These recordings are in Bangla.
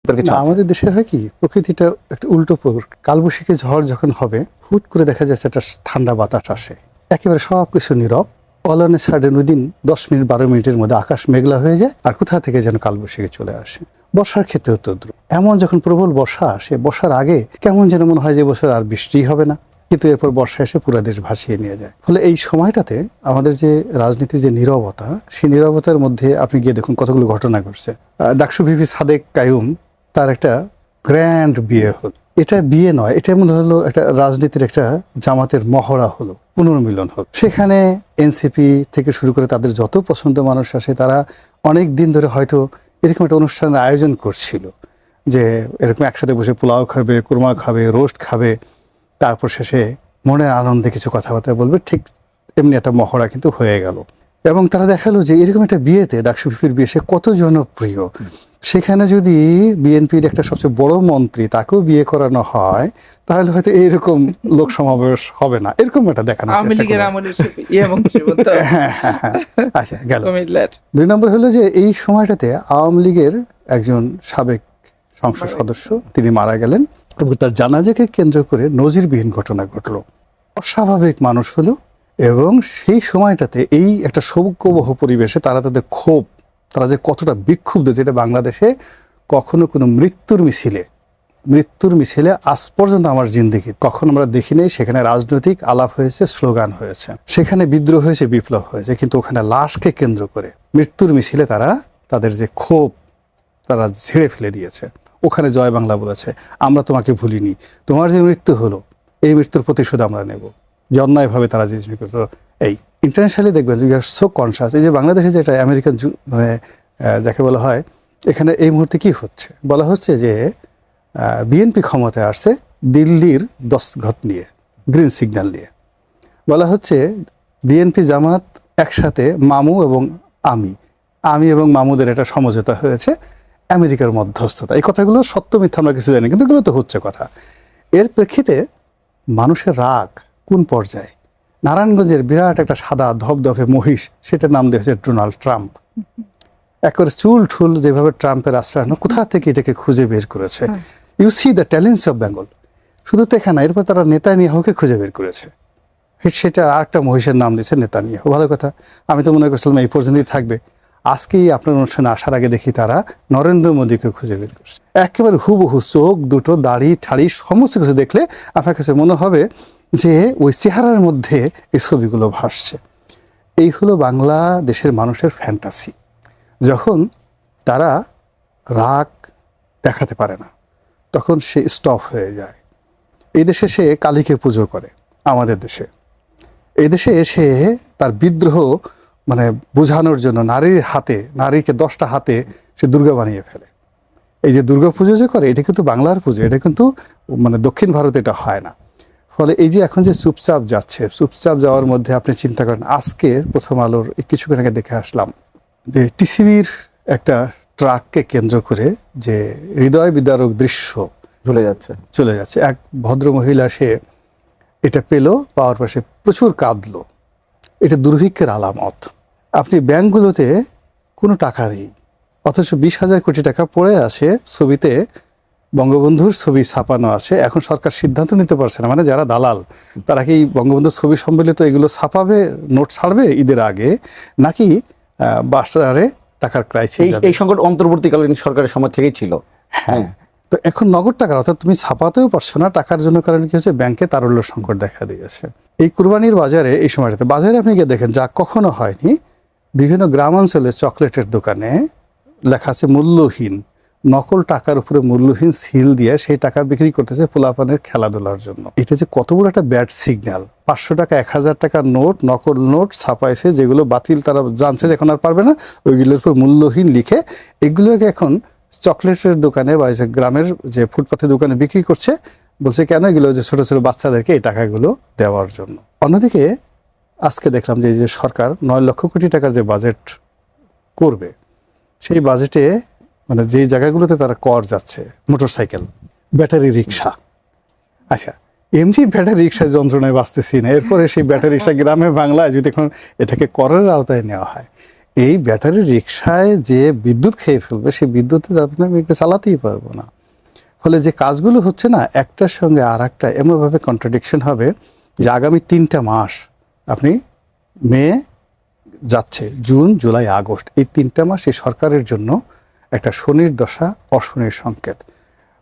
আমাদের দেশে হয় কি, প্রকৃতিটা একটা উল্টো প্রকৃতি। কালবৈশাখী ঝড় যখন হবে, হুট করে দেখা যাচ্ছে একটা ঠান্ডা বাতাস আসে, একেবারে সব কিছু নীরব। All on a sudden within 10 minute 12 মিনিটের মধ্যে আকাশ মেঘলা হয়ে যায়, আর কোথা থেকে যেন কালবৈশাখী চলে আসে। বর্ষার ক্ষেত্রে তদ্রুপ। এমন যখন প্রবল বর্ষা আসে, বর্ষার আগে কেমন যেন মনে হয় যে বছর আর বৃষ্টিই হবে না, কিন্তু এরপর বর্ষা এসে পুরো দেশ ভাসিয়ে নিয়ে যায়। ফলে এই সময়টাতে আমাদের যে রাজনীতির যে নীরবতা, সেই নীরবতার মধ্যে আপনি গিয়ে দেখুন কতগুলো ঘটনা ঘটছে। ডাকসু ভিপি সাদেক কায়ুম, তার একটা গ্র্যান্ড বিয়ে হলো। এটা বিয়ে নয়, এটা মনে হলো একটা রাজনীতির একটা জামাতের মহড়া হলো, পুনর্মিলন হলো। সেখানে এনসিপি থেকে শুরু করে তাদের যত পছন্দ মানুষ আসে, তারা অনেক দিন ধরে হয়তো এরকম একটা অনুষ্ঠানের আয়োজন করছিল, যে এরকম একসাথে বসে পোলাও খাবে, কুরমা খাবে, রোস্ট খাবে, তারপর শেষে মনের আনন্দে কিছু কথাবার্তা বলবে। ঠিক এমনি একটা মহড়া কিন্তু হয়ে গেল, এবং তারা দেখালো যে এরকম একটা বিয়েতে, ডাকসু ভিপির বিয়ে, সে কত জনপ্রিয়। সেখানে যদি বিএনপির একটা সবচেয়ে বড় মন্ত্রী, তাকেও বিয়ে করানো হয়, তাহলে হয়তো এইরকম লোক সমাবেশ হবে না, এরকম একটা দেখানো আচ্ছা গেল। 2 নম্বর হলো যে এই সময়টাতে আওয়ামী লীগের একজন সাবেক সংসদ সদস্য তিনি মারা গেলেন, এবং তার জানাজাকে কেন্দ্র করে নজিরবিহীন ঘটনা ঘটলো। অস্বাভাবিক মানুষ হলো, এবং সেই সময়টাতে এই একটা শোকবহ পরিবেশে তারা তাদের ক্ষোভ, তারা যে কতটা বিক্ষুব্ধ, যেটা বাংলাদেশে কখনো কোনো মৃত্যুর মিছিলে আজ পর্যন্ত আমার জিন্দেগি কখনো আমরা দেখি নাই। সেখানে রাজনৈতিক আলাপ হয়েছে, স্লোগান হয়েছে, সেখানে বিদ্রোহ হয়েছে, বিপ্লব হয়েছে, কিন্তু ওখানে লাশকে কেন্দ্র করে মৃত্যুর মিছিলে তারা তাদের যে ক্ষোভ তারা ঝেড়ে ফেলে দিয়েছে। ওখানে জয় বাংলা বলেছে, আমরা তোমাকে ভুলিনি, তোমার যে মৃত্যু হলো এই মৃত্যুর প্রতিশোধ আমরা নেব। যে অন্যায়ভাবে তারা যে এই ইন্টারন্যাশনালি দেখবেন ইউ আর সো কনসাস। এই যে বাংলাদেশে যেটা আমেরিকান মানে যাকে বলা হয়, এখানে এই মুহূর্তে কি হচ্ছে, বলা হচ্ছে যে বিএনপি ক্ষমতায় আসছে দিল্লির দস্তখত নিয়ে, গ্রিন সিগন্যাল নিয়ে। বলা হচ্ছে বিএনপি জামাত একসাথে, মামু এবং আমি এবং মামুদের একটা সমঝোতা হয়েছে আমেরিকার মধ্যস্থতা। এই কথাগুলো সত্য মিথ্যা আমরা কিছু জানি, কিন্তু এগুলো তো হচ্ছে কথা। এর প্রেক্ষিতে মানুষের রাগ কোন পর্যায়ে। নারায়ণগঞ্জের বিরাট একটা সাদা ধবধবে মহিষ, সেটার নাম দিয়েছে ডোনাল্ড ট্রাম্প। একেবারে চুল ঠুল যেভাবে ট্রাম্পের আশ্রয়, কোথা থেকে এটাকে খুঁজে বের করেছে। You see the talents of Bengal. শুধু তো এখানে, এরপর তারা নেতানিয়াহুকে খুঁজে বের করেছে, সেটা আর একটা মহিষের নাম দিয়েছে নেতানিয়াহু। ভালো কথা, আমি তো মনে করছিলাম এই পর্যন্তই থাকবে। আজকেই আপনার অনুষ্ঠানে আসার আগে দেখি তারা নরেন্দ্র মোদীকে খুঁজে বের করছে। একেবারে হুবহু, চোখ দুটো, দাড়ি ঠাড়ি সমস্ত কিছু দেখলে আপনার কাছে মনে হবে যে ওই চেহারার মধ্যে এই ছবিগুলো ভাসছে। এই হলো বাংলাদেশের মানুষের ফ্যান্টাসি। যখন তারা রাগ দেখাতে পারে না, তখন সে স্টপ হয়ে যায়। এই দেশে সে কালীকে পুজো করে, আমাদের দেশে এই দেশে এসে তার বিদ্রোহ মানে বোঝানোর জন্য নারীকে 10টা হাতে সে দুর্গা বানিয়ে ফেলে। এই যে দুর্গা পুজো যে করে, এটা কিন্তু বাংলার পুজো, এটা কিন্তু মানে দক্ষিণ ভারতে এটা হয় না। ফলে এই যে এখন যে চুপচাপ যাচ্ছে, চুপচাপ যাওয়ার মধ্যে আপনি চিন্তা করেন, আজকে প্রথম আলোর কিছুক্ষণ আগে দেখে আসলাম যে টিসিবির একটা ট্রাককে কেন্দ্র করে যে হৃদয় বিদারক দৃশ্য চলে যাচ্ছে। এক ভদ্র মহিলা, সে এটা পেল, পাওয়ার পাশে প্রচুর কাঁদলো। এটা দুর্ভিক্ষের আলামত। আপনি ব্যাংকগুলোতে কোনো টাকা নেই, অথচ 20,000 কোটি টাকা পড়ে আছে, ছবিতে বঙ্গবন্ধুর ছবি ছাপানো আছে। এখন সরকার সিদ্ধান্ত নিতে পারছে না, মানে যারা দালাল তারা কি বঙ্গবন্ধুর ছবি সম্বলিত এগুলো ছাপাবে, নোট ছাড়বে ঈদের আগে, নাকি বাজারে টাকার ক্রাইসিস? এই সংকট অন্তর্বর্তীকালীন সরকারের সময় থেকেই ছিল। হ্যাঁ, তো এখন নগদ টাকা, অর্থাৎ তুমি ছাপাতেও পারছো না, টাকার জন্য কারণ কি হচ্ছে, ব্যাংকে তারল্য সংকট দেখা দিয়েছে। এই কুরবানির বাজারে, এই সময়টাতে বাজারে আপনি গিয়ে দেখেন, যা কখনো হয়নি, বিভিন্ন গ্রামাঞ্চলে চকলেটের দোকানে লেখা আছে মূল্যহীন, নকল টাকার উপরে মূল্যহীন সিল দিয়ে সেই টাকা বিক্রি করতেছে পোলাপানের খেলাধুলার জন্য। এটা যে কত বড় একটা ব্যাড সিগন্যাল। 500 টাকা 1000 টাকার নোট, নকল নোট ছাপাইছে, যেগুলো বাতিল, তারা জানছে যে এখন আর পারবে না, ওইগুলোর উপর মূল্যহীন লিখে এগুলোকে এখন চকলেটের দোকানে বা গ্রামের যে ফুটপাথের দোকানে বিক্রি করছে। বলছে কেন, এগুলো যে ছোট ছোট বাচ্চাদেরকে এই টাকাগুলো দেওয়ার জন্য। অন্যদিকে আজকে দেখলাম যে সরকার 9 লক্ষ কোটি টাকার যে বাজেট করবে, সেই বাজেটে মানে যেই জায়গাগুলোতে তারা কর যাচ্ছে, মোটরসাইকেল, ব্যাটারি রিক্সা। আচ্ছা, এমনি ব্যাটারি রিক্সায় যন্ত্রণায় বাঁচতেছি না, এরপরে সেই ব্যাটারি রিক্সা গ্রামে বাংলায় যদি এখন এটাকে করের আওতায় নেওয়া হয়, এই ব্যাটারি রিক্সায় যে বিদ্যুৎ খেয়ে ফেলবে, সেই বিদ্যুতে আপনি এটা চালাতেই পারবো না। ফলে যে কাজগুলো হচ্ছে না, একটার সঙ্গে আর একটা এমনভাবে কন্ট্রাডিকশন হবে যে আগামী 3টা মাস আপনি মে যাচ্ছে, জুন, জুলাই, আগস্ট, এই 3টা মাস এই সরকারের জন্য একটা শনির দশা, অশনির সংকেত।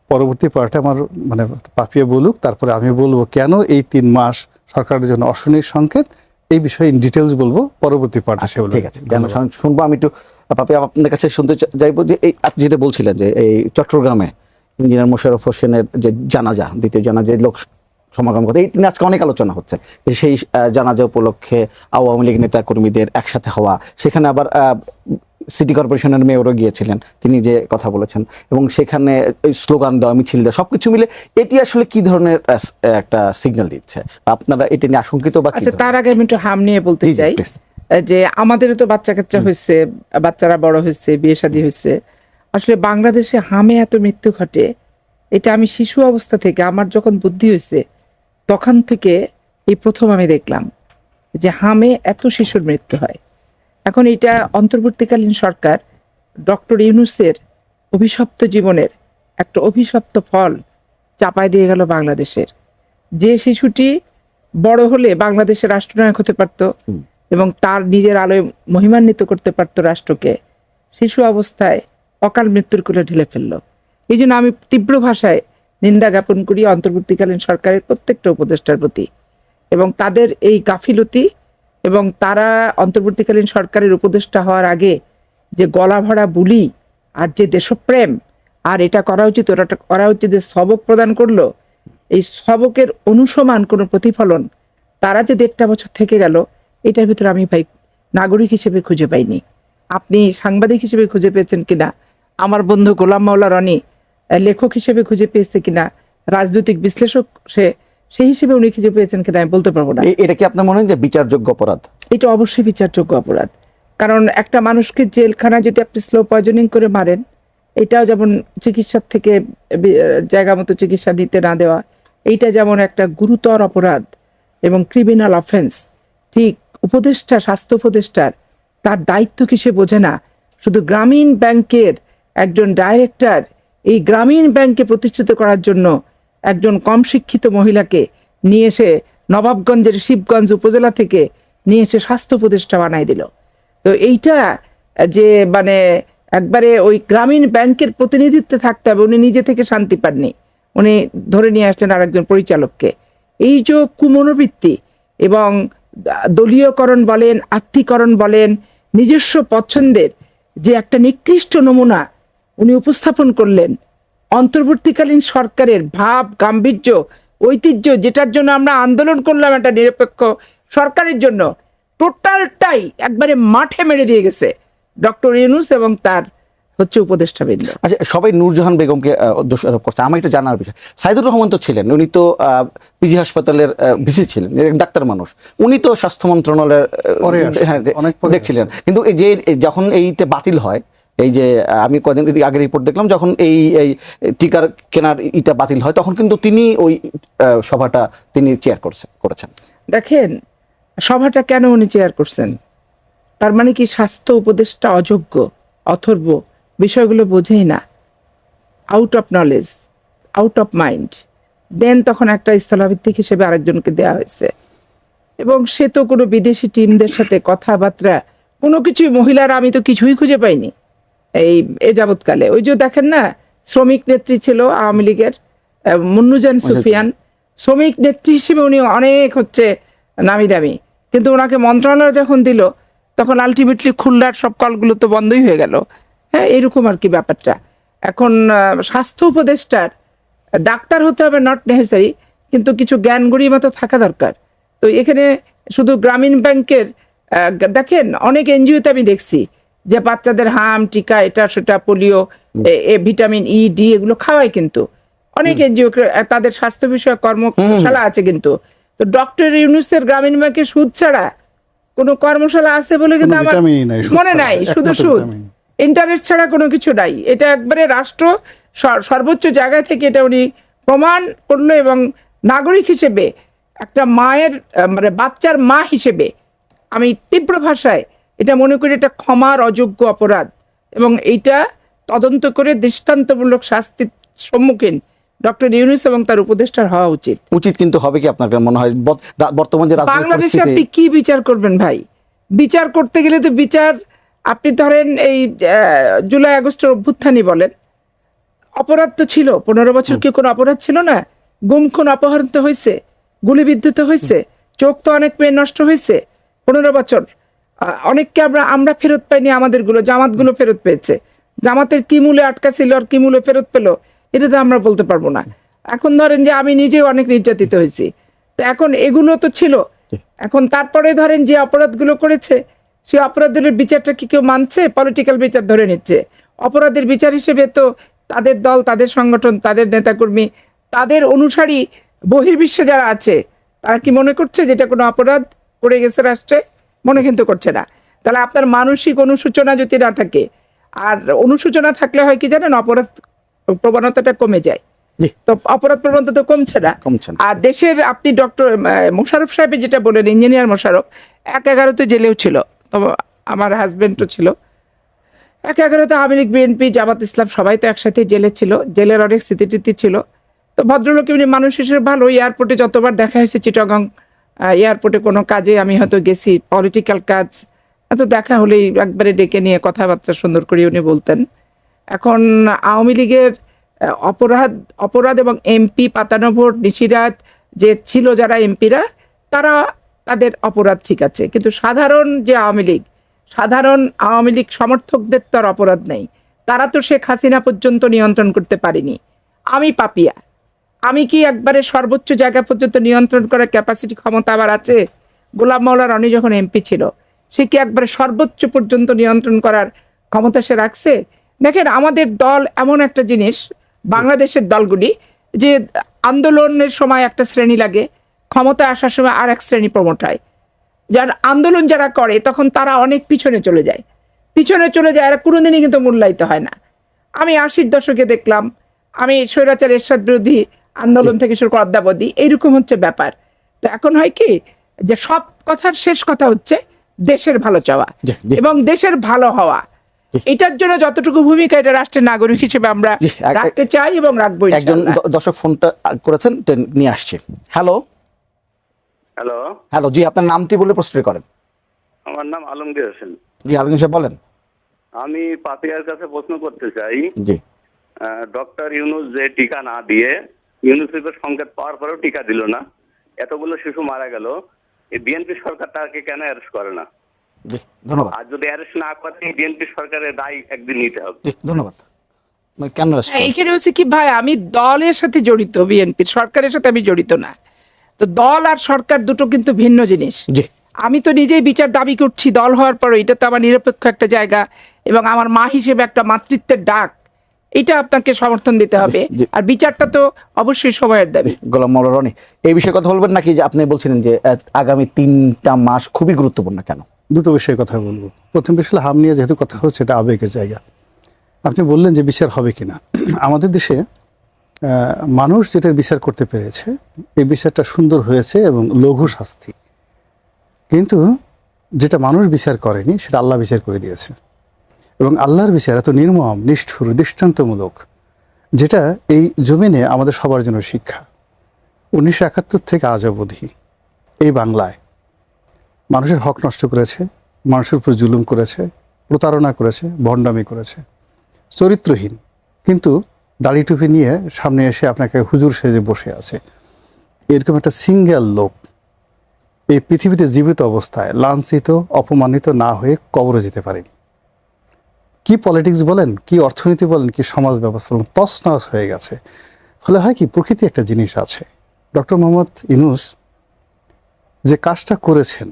পরবর্তী পার্টে আমার মানে পাপিয়ে বলুক, তারপরে আমি বলবো কেন এই 3 মাস সরকারের জন্য অশনির সংকেত। এই বিষয়ে ইন ডিটেলস বলবো পরবর্তী পার্টে। সেগুলো ঠিক আছে, কেন শুনবো। আমি একটু পাপি আপনার কাছে শুনতে চাইবো যে এই আপনি যেটা বলছিলেন যে এই চট্টগ্রামে ইঞ্জিনিয়ার মোশাররফ হোসেনের যে জানাজা, দ্বিতীয় জানাজা লোক সমাগম কথা, এই নিয়ে আজকে অনেক আলোচনা হচ্ছে। সেই জানাজা উপলক্ষে আওয়ামী লীগ নেতা কর্মীদের একসাথে হওয়া, সেখানে আবার সিটি কর্পোরেশনের মেয়রও গিয়েছিলেন, তিনি যে কথা বলেছেন, এবং সেখানে স্লোগান দেওয়া, মিছিল দেওয়া, সবকিছু মিলে এটি আসলে কি ধরনের একটা সিগন্যাল দিচ্ছে? আপনারা এটা নিয়ে আশঙ্কিত বা? আচ্ছা, তার আগে আমি একটু হাম নিয়ে বলতে চাই যে আমাদেরও তো বাচ্চা কাচ্চা হয়েছে, বাচ্চারা বড় হয়েছে, বিয়ে শাদী হয়েছে। আসলে বাংলাদেশে হামে এত মৃত্যু ঘটে, এটা আমি শিশু অবস্থা থেকে, আমার যখন বুদ্ধি হয়েছে তখন থেকে এই প্রথম আমি দেখলাম যে হামে এত শিশুর মৃত্যু হয়। এখন এটা অন্তর্বর্তীকালীন সরকার ডক্টর ইউনূসের অভিশপ্ত জীবনের একটা অভিশপ্ত ফল চাপায় দিয়ে গেল বাংলাদেশের। যে শিশুটি বড় হলে বাংলাদেশের রাষ্ট্রনায়ক হতে পারত এবং তার নিজের আলোয় মহিমান্বিত করতে পারত রাষ্ট্রকে, শিশু অবস্থায় অকাল মৃত্যুর কোলে ঢেলে ফেলল। এই জন্য আমি তীব্র ভাষায় নিন্দা জ্ঞাপন করি অন্তর্বর্তীকালীন সরকারের প্রত্যেকটা উপদেষ্টার প্রতি এবং তাদের এই গাফিলতি, এবং তারা অন্তর্বর্তীকালীন সরকারের উপদেষ্টা হওয়ার আগে যে গলা ভরা বুলি আর যে দেশপ্রেম, আর এটা করা উচিত, ওটা করা উচিত, যে সবক প্রদান করলো, এই সবকের অনুসমান কোনো প্রতিফলন তারা যে 1.5 বছর থেকে গেল, এটার ভিতরে আমি ভাই নাগরিক হিসেবে খুঁজে পাইনি। আপনি সাংবাদিক হিসেবে খুঁজে পেয়েছেন কিনা, আমার বন্ধু গোলাম মাওলা রনি লেখক হিসেবে খুঁজে পেয়েছে কিনা, রাজনৈতিক বিশ্লেষক সেই হিসেবে উনি খুঁজে পেয়েছেন কিনা আমি বলতে পারবো না। এটা কি আপনার মনে হয় যে বিচারযোগ্য অপরাধ? এটা অবশ্যই বিচারযোগ্য অপরাধ। কারণ একটা মানুষকে জেলখানা যদি আপনি স্লো পয়জনিং করে মারেন, এটাও যেমন চিকিৎসার থেকে জায়গা মতো চিকিৎসা নিতে না দেওয়া, এইটা যেমন একটা গুরুতর অপরাধ এবং ক্রিমিনাল অফেন্স। ঠিক উপদেষ্টা, স্বাস্থ্য উপদেষ্টার তার দায়িত্ব কি সে বোঝে না? শুধু গ্রামীণ ব্যাংকের একজন ডাইরেক্টর এই গ্রামীণ ব্যাংকে প্রতিষ্ঠিত করার জন্য একজন কম শিক্ষিত মহিলাকে নিয়ে এসে নবাবগঞ্জের শিবগঞ্জ উপজেলা থেকে নিয়ে এসে স্বাস্থ্য উপদেষ্টা বানাই দিল। তো এইটা যে মানে একবারে ওই গ্রামীণ ব্যাংকের প্রতিনিধিত্বে থাকতে হবে, উনি নিজে থেকে শান্তি পাননি, উনি ধরে নিয়ে আসলেন আরেকজন পরিচালককে। এই যে কুমনোবৃত্তি এবং দলীয়করণ বলেন, আত্মীকরণ বলেন, নিজস্ব পছন্দের যে একটা নিকৃষ্ট নমুনা উনি উপস্থাপন করলেন, অন্তর্বর্তীকালীন সরকারের ভাব, গাম্ভীর্য, ঐতিহ্য, যেটার জন্য আমরা আন্দোলন করলাম একটা নিরপেক্ষ সরকারের জন্য, টোটালটাই একবারে মাঠে মেরে দিয়ে গেছে ডক্টর ইউনূস এবং তার হচ্ছে উপদেষ্টাবৃন্দ। আচ্ছা, সবাই নূরজাহান বেগমকে দোষারোপ করছে। আমার একটা জানার বিষয়, সাইদুর রহমান তো ছিলেন, উনি তো পিজি হাসপাতালের ভিসি ছিলেন, ডাক্তার মানুষ, উনি তো স্বাস্থ্য মন্ত্রণালয়ের দেখছিলেন। কিন্তু এই যে যখন এইটা বাতিল হয়, এই যে আমি কদিন আগে রিপোর্ট দেখলাম, যখন এই টিকার কেনার ইটা বাতিল হয়, তখন কিন্তু তিনি ওই সভাটা তিনি চেয়ার করেছেন। দেখেন সভাটা কেন উনি চেয়ার করছেন, তার মানে কি স্বাস্থ্য উপদেষ্টা অযোগ্য, অথর্ব, বিষয়গুলো বোঝেই না, out of knowledge, out of mind. Then তখন একটা স্থলাভিত্তিক হিসেবে আরেকজনকে দেওয়া হয়েছে, এবং সে তো কোনো বিদেশি টিমদের সাথে কথাবার্তা কোনো কিছুই, মহিলারা আমি তো কিছুই খুঁজে পাইনি এই যাবৎকালে। ওই যে দেখেন না, শ্রমিক নেত্রী ছিল আওয়ামী লীগের মুন্নুজান সুফিয়ান, শ্রমিক নেত্রী হিসেবে উনি অনেক হচ্ছে নামি দামি, কিন্তু ওনাকে মন্ত্রণালয় যখন দিল তখন আলটিমেটলি খুলনার সব কলগুলো তো বন্ধই হয়ে গেল। হ্যাঁ, এরকম আর কি ব্যাপারটা। এখন স্বাস্থ্য উপদেষ্টার ডাক্তার হতে হবে নট নেসেসারি, কিন্তু কিছু জ্ঞান গরিমা তো থাকা দরকার। তো এখানে শুধু গ্রামীণ ব্যাংকের দেখেন, অনেক এনজিওতে আমি দেখছি যে বাচ্চাদের হাম টিকা, এটা সেটা, পোলিও, ভিটামিন ই, ডি এগুলো খাওয়ায়, কিন্তু অনেক এনজিও তাদের স্বাস্থ্য বিষয়ক কর্মশালা আছে। কিন্তু তো ডক্টর ইউনূসের গ্রামীণ ব্যাংকের সুদ ছাড়া কোনো কর্মশালা আছে বলে কিন্তু আমার মনে নাই, শুধু সুদ, ইন্টারেস্ট ছাড়া কোনো কিছু নাই। এটা একবারে রাষ্ট্র সর্বোচ্চ জায়গা থেকে এটা উনি প্রমাণ করলো, এবং নাগরিক হিসেবে একটা মায়ের মানে বাচ্চার মা হিসেবে আমি তীব্র ভাষায় এটা মনে করি এটা ক্ষমার অযোগ্য অপরাধ, এবং এইটা তদন্ত করে দৃষ্টান্তমূলক শাস্তির সম্মুখীন ডক্টর ইউনূস এবং তার উপদেষ্টার হওয়া উচিত। উচিত কিন্তু হবে কি আপনার মনে হয় বর্তমান যে রাজনৈতিক বাংলাদেশে পরিস্থিতি? আপনি কি বিচার করবেন ভাই? বিচার করতে গেলে তো বিচার, আপনি ধরেন এই জুলাই আগস্টের অভ্যুত্থানই বলেন, অপরাধ তো ছিল। 15 বছর কি কোনো অপরাধ ছিল না? গুম খুন অপহরণ তো হয়েছে, গুলিবিদ্ধ তো হয়েছে, চোখ তো অনেক মেয়ে নষ্ট হয়েছে 15 বছর। অনেককে আমরা ফেরত পাইনি, আমাদের গুলো জামাতগুলো ফেরত পেয়েছে। জামাতের কি মূলে আটকা ছিল আর কি মূলে ফেরত পেলো এটা তো আমরা বলতে পারবো না। এখন ধরেন যে আমি নিজেও অনেক নির্যাতিত হয়েছি, তো এখন এগুলো তো ছিল। এখন তারপরে ধরেন যে অপরাধগুলো করেছে সেই অপরাধের বিচারটা কি কেউ মানছে? পলিটিক্যাল বিচার ধরে নিচ্ছে। অপরাধের বিচার হিসেবে তো তাদের দল, তাদের সংগঠন, তাদের নেতাকর্মী, তাদের অনুসারী বহির্বিশ্বে যারা আছে তারা কি মনে করছে যেটা কোনো অপরাধ করে গেছে রাষ্ট্রে? মনে কিন্তু করছে না। তাহলে আপনার মানসিক অনুশোচনা যদি না থাকে, আর অনুশোচনা থাকলে হয় কি জানেন, অপরাধ প্রবণতাটা কমে যায়। তো অপরাধ প্রবণতা তো কমছে না। আর দেশের আপনি ডক্টর মোশাররফ সাহেব যেটা বলেন, ইঞ্জিনিয়ার মোশাররফ 1/11 জেলেও ছিল, তো আমার হাজবেন্ডও ছিল 1/11 আওয়ামী লীগ, বিএনপি, জামাত ইসলাম সবাই তো একসাথে জেলে ছিল। জেলের অনেক স্মৃতিটিতি ছিল। তো ভদ্রলোক এমনি মানুষ হিসেবে ভালো। এয়ারপোর্টে যতবার দেখা হয়েছে, চিটাগং এয়ারপোর্টে কোনো কাজে আমি হয়তো গেছি, পলিটিক্যাল কাজ, এত দেখা হলেই একবারে ডেকে নিয়ে কথাবার্তা সুন্দর করে উনি বলতেন। এখন আওয়ামী লীগের অপরাধ এবং এমপি পাতানো ভোট, নিশিরাত যে ছিল যারা এমপিরা, তারা তাদের অপরাধ ঠিক আছে, কিন্তু সাধারণ যে আওয়ামী লীগ সমর্থকদের তো আর অপরাধ নেই। তারা তো শেখ হাসিনা পর্যন্ত নিয়ন্ত্রণ করতে পারেনি। আমি পাপিয়া, আমি কি একবারে সর্বোচ্চ জায়গা পর্যন্ত নিয়ন্ত্রণ করার ক্যাপাসিটি, ক্ষমতা আবার আছে? গোলাম মাওলা রনি যখন এমপি ছিল, সে কি একবারে সর্বোচ্চ পর্যন্ত নিয়ন্ত্রণ করার ক্ষমতা সে রাখছে? দেখেন, আমাদের দল এমন একটা জিনিস, বাংলাদেশের দলগুলি, যে আন্দোলনের সময় একটা শ্রেণী লাগে, ক্ষমতায় আসার সময় আর এক শ্রেণী প্রমোট হয়। যার আন্দোলন যারা করে তখন তারা অনেক পিছনে চলে যায়, এরা কোনোদিনই কিন্তু মূল্যায়িত হয় না। আমি 80-র দশকে দেখলাম, আমি স্বৈরাচার এরশাদ বিরোধী আন্দোলন থেকে শুরু করে অদ্যাবধি এইরকম হচ্ছে ব্যাপার। তো এখন হয় কি, যে সব কথার শেষ কথা হচ্ছে দেশের ভালো চাওয়া এবং দেশের ভালো হওয়া। এটার জন্য যতটুকু ভূমিকা, এটা রাষ্ট্রের নাগরিক হিসেবে আমরা রাখতে চাই এবং রাখবো। একজন দর্শক ফোনটা করেছেন, নিয়ে আসছে। হ্যালো হ্যালো, জি আপনার নামটি বলে প্রশ্ন করেন। আমার নাম আলমগীর হোসেন। জি আলমগীর সাহেব বলেন। আমি পাপিয়ার কাছে প্রশ্ন করতে চাই, জি ডক্টর ইউনূস যে টিকা না দিয়ে, ইউনিসেফের সংকেত পাওয়ার পরেও টিকা দিল না, এতগুলো শিশু মারা গেল, এই বিএনপি সরকার তাকে কেন অ্যারেস্ট করে না? জি ধন্যবাদ। আর যদি অ্যারেস্ট না করে, বিএনপি সরকারের দায় একদিন নিতে হবে। জি ধন্যবাদ। কেন এখানে হচ্ছে কি ভাই, আমি দলের সাথে জড়িত, বিএনপির সরকারের সাথে আমি জড়িত না। তো দল আর সরকার দুটো কিন্তু ভিন্ন জিনিস। আমি তো নিজেই বিচার দাবি করছি দল হওয়ার পর, এটা তো আমার নিরপেক্ষ একটা জায়গা এবং আমার মা হিসেবে একটা মাতৃত্বের ডাক, এটা আপনাকে সমর্থন দিতে হবে। আর বিচারটা তো অবশ্যই সময়ের দাবি। গোলাম মাওলা রনি, এই বিষয়ে কথা বলবেন নাকি? যে আপনি বলছিলেন যে আগামী 3টা মাস খুবই গুরুত্বপূর্ণ, কেন? দুটো বিষয়ে কথা বলবো। প্রথম বিষয় হাম নিয়ে যেহেতু কথা হচ্ছে, এটা আবেগের জায়গা। আপনি বললেন যে বিচার হবে কিনা। আমাদের দেশে মানুষ যেটার বিচার করতে পেরেছে, এই বিচারটা সুন্দর হয়েছে এবং লঘু শাস্তি। কিন্তু যেটা মানুষ বিচার করেনি, সেটা আল্লাহ বিচার করে দিয়েছে। এবং আল্লাহর বিচার এত নির্মম, নিষ্ঠুর, দৃষ্টান্তমূলক, যেটা এই জমিনে আমাদের সবার জন্য শিক্ষা। 1971 থেকে আজ অবধি এই বাংলায় মানুষের হক নষ্ট করেছে, মানুষের উপর জুলুম করেছে, প্রতারণা করেছে, ভণ্ডামি করেছে, চরিত্রহীন, কিন্তু দাড়ি টুপি নিয়ে সামনে এসে আপনাকে হুজুর সেজে বসে আছে, এরকম একটা সিঙ্গেল লোক এই পৃথিবীতে জীবিত অবস্থায় লাঞ্ছিত, অপমানিত না হয়ে কবরে যেতে পারেনি। কি পলিটিক্স বলেন, কি অর্থনীতি বলেন, কি সমাজ ব্যবস্থা বলেন, তছনছ হয়ে গেছে। ফলে হয় কি, প্রকৃতি একটা জিনিস আছে। ডক্টর মোহাম্মদ ইউনূস যে কাজটা করেছেন,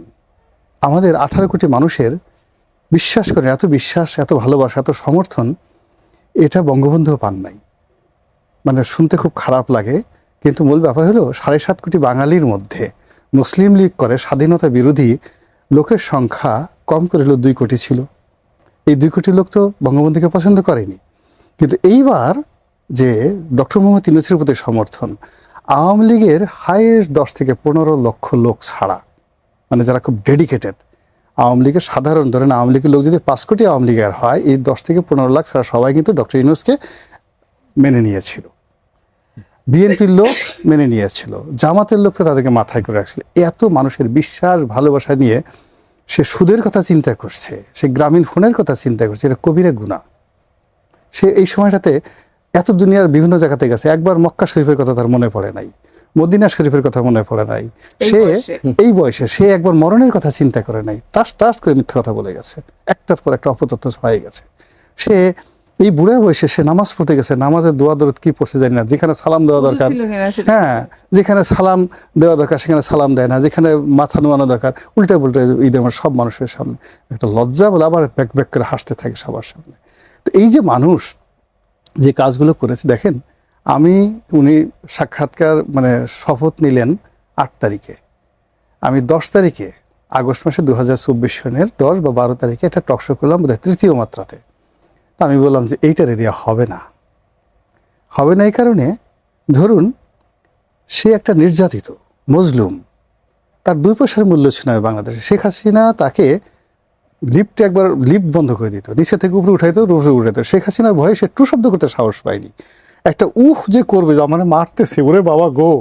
আমাদের 18 কোটি মানুষের বিশ্বাস করেন, এত বিশ্বাস, এত ভালোবাসা, এত সমর্থন, এটা বঙ্গবন্ধুও পান নাই। মানে শুনতে খুব খারাপ লাগে, কিন্তু মূল ব্যাপার হলো 7.5 কোটি বাঙালির মধ্যে মুসলিম লীগ করে স্বাধীনতা বিরোধী লোকের সংখ্যা কম করে হলো 2 কোটি ছিল। এই 2 কোটি লোক তো বঙ্গবন্ধুকে পছন্দ করেনি। কিন্তু এইবার যে ডক্টর মোহাম্মদ ইউনূসের প্রতি সমর্থন, আওয়ামী লীগের হাইয়েস্ট 10 থেকে 15 লক্ষ লোক ছাড়া, মানে যারা খুব ডেডিকেটেড, আওয়ামী লীগের সাধারণ, ধরেন আওয়ামী লীগের লোক যদি 5 কোটি আওয়ামী লীগের হয়, এই 10 থেকে 15 লাখ ছাড়া সবাই কিন্তু ডক্টর ইউনূসকে মেনে নিয়েছিল। বিএনপির লোক মেনে নিয়েছিল, জামাতের লোক তো তাদেরকে মাথায় করে রাখছিল। এত মানুষের বিশ্বাস ভালোবাসা নিয়ে সে সুদের কথা চিন্তা করছে, সে গ্রামীণ ফোনের কথা চিন্তা করছে, এটা কবিরা গুনাহ। সে এই সময়টাতে এত দুনিয়ার বিভিন্ন জায়গাতে গেছে, একবার মক্কা শরীফের কথা তার মনে পড়ে নাই, মদিনা শরীফের কথা মনে পড়ে নাই। সে এই বয়সে সে একবার মরণের কথা চিন্তা করে নাই, টাস করে মিথ্যা কথা বলে গেছে, একটার পর একটা অপতথ্য ছড়াই গেছে। সে এই বুড়া বয়সে সে নামাজ পড়তে গেছে, নামাজের দোয়া দরদ কি পড়ছে জানি না, যেখানে সালাম দেওয়া দরকার, হ্যাঁ যেখানে সালাম দেওয়া দরকার সেখানে সালাম দেয় না, যেখানে মাথা নোয়ানো দরকার উল্টা পুল্টা ঈদের সব মানুষের সামনে একটা লজ্জা বলে আবার ব্যাক ব্যাক করে হাসতে থাকে সবার সামনে। তো এই যে মানুষ যে কাজগুলো করেছে দেখেন, উনি সাক্ষাৎকার মানে শপথ নিলেন 8 তারিখে, আমি 10 তারিখে আগস্ট মাসে 2024 সনের 10 বা 12 তারিখে একটা টকশো করলাম বোধহয় 3য় মাত্রাতে। তা আমি বললাম যে এইটারে দেওয়া হবে না এই কারণে, ধরুন সে একটা নির্যাতিত মজলুম, তার 2 পয়সার মূল্য ছিল না বাংলাদেশে। শেখ হাসিনা তাকে লিফট একবার লিফট বন্ধ করে দিত, নিচে থেকে উপরে উঠাইতো, উপরে উঠাইতো। শেখ হাসিনার ভয়ে সে টু শব্দ করতে সাহস পায়নি। একটা যে করবে যে আমার মারতেছে, ওরে বাবা গো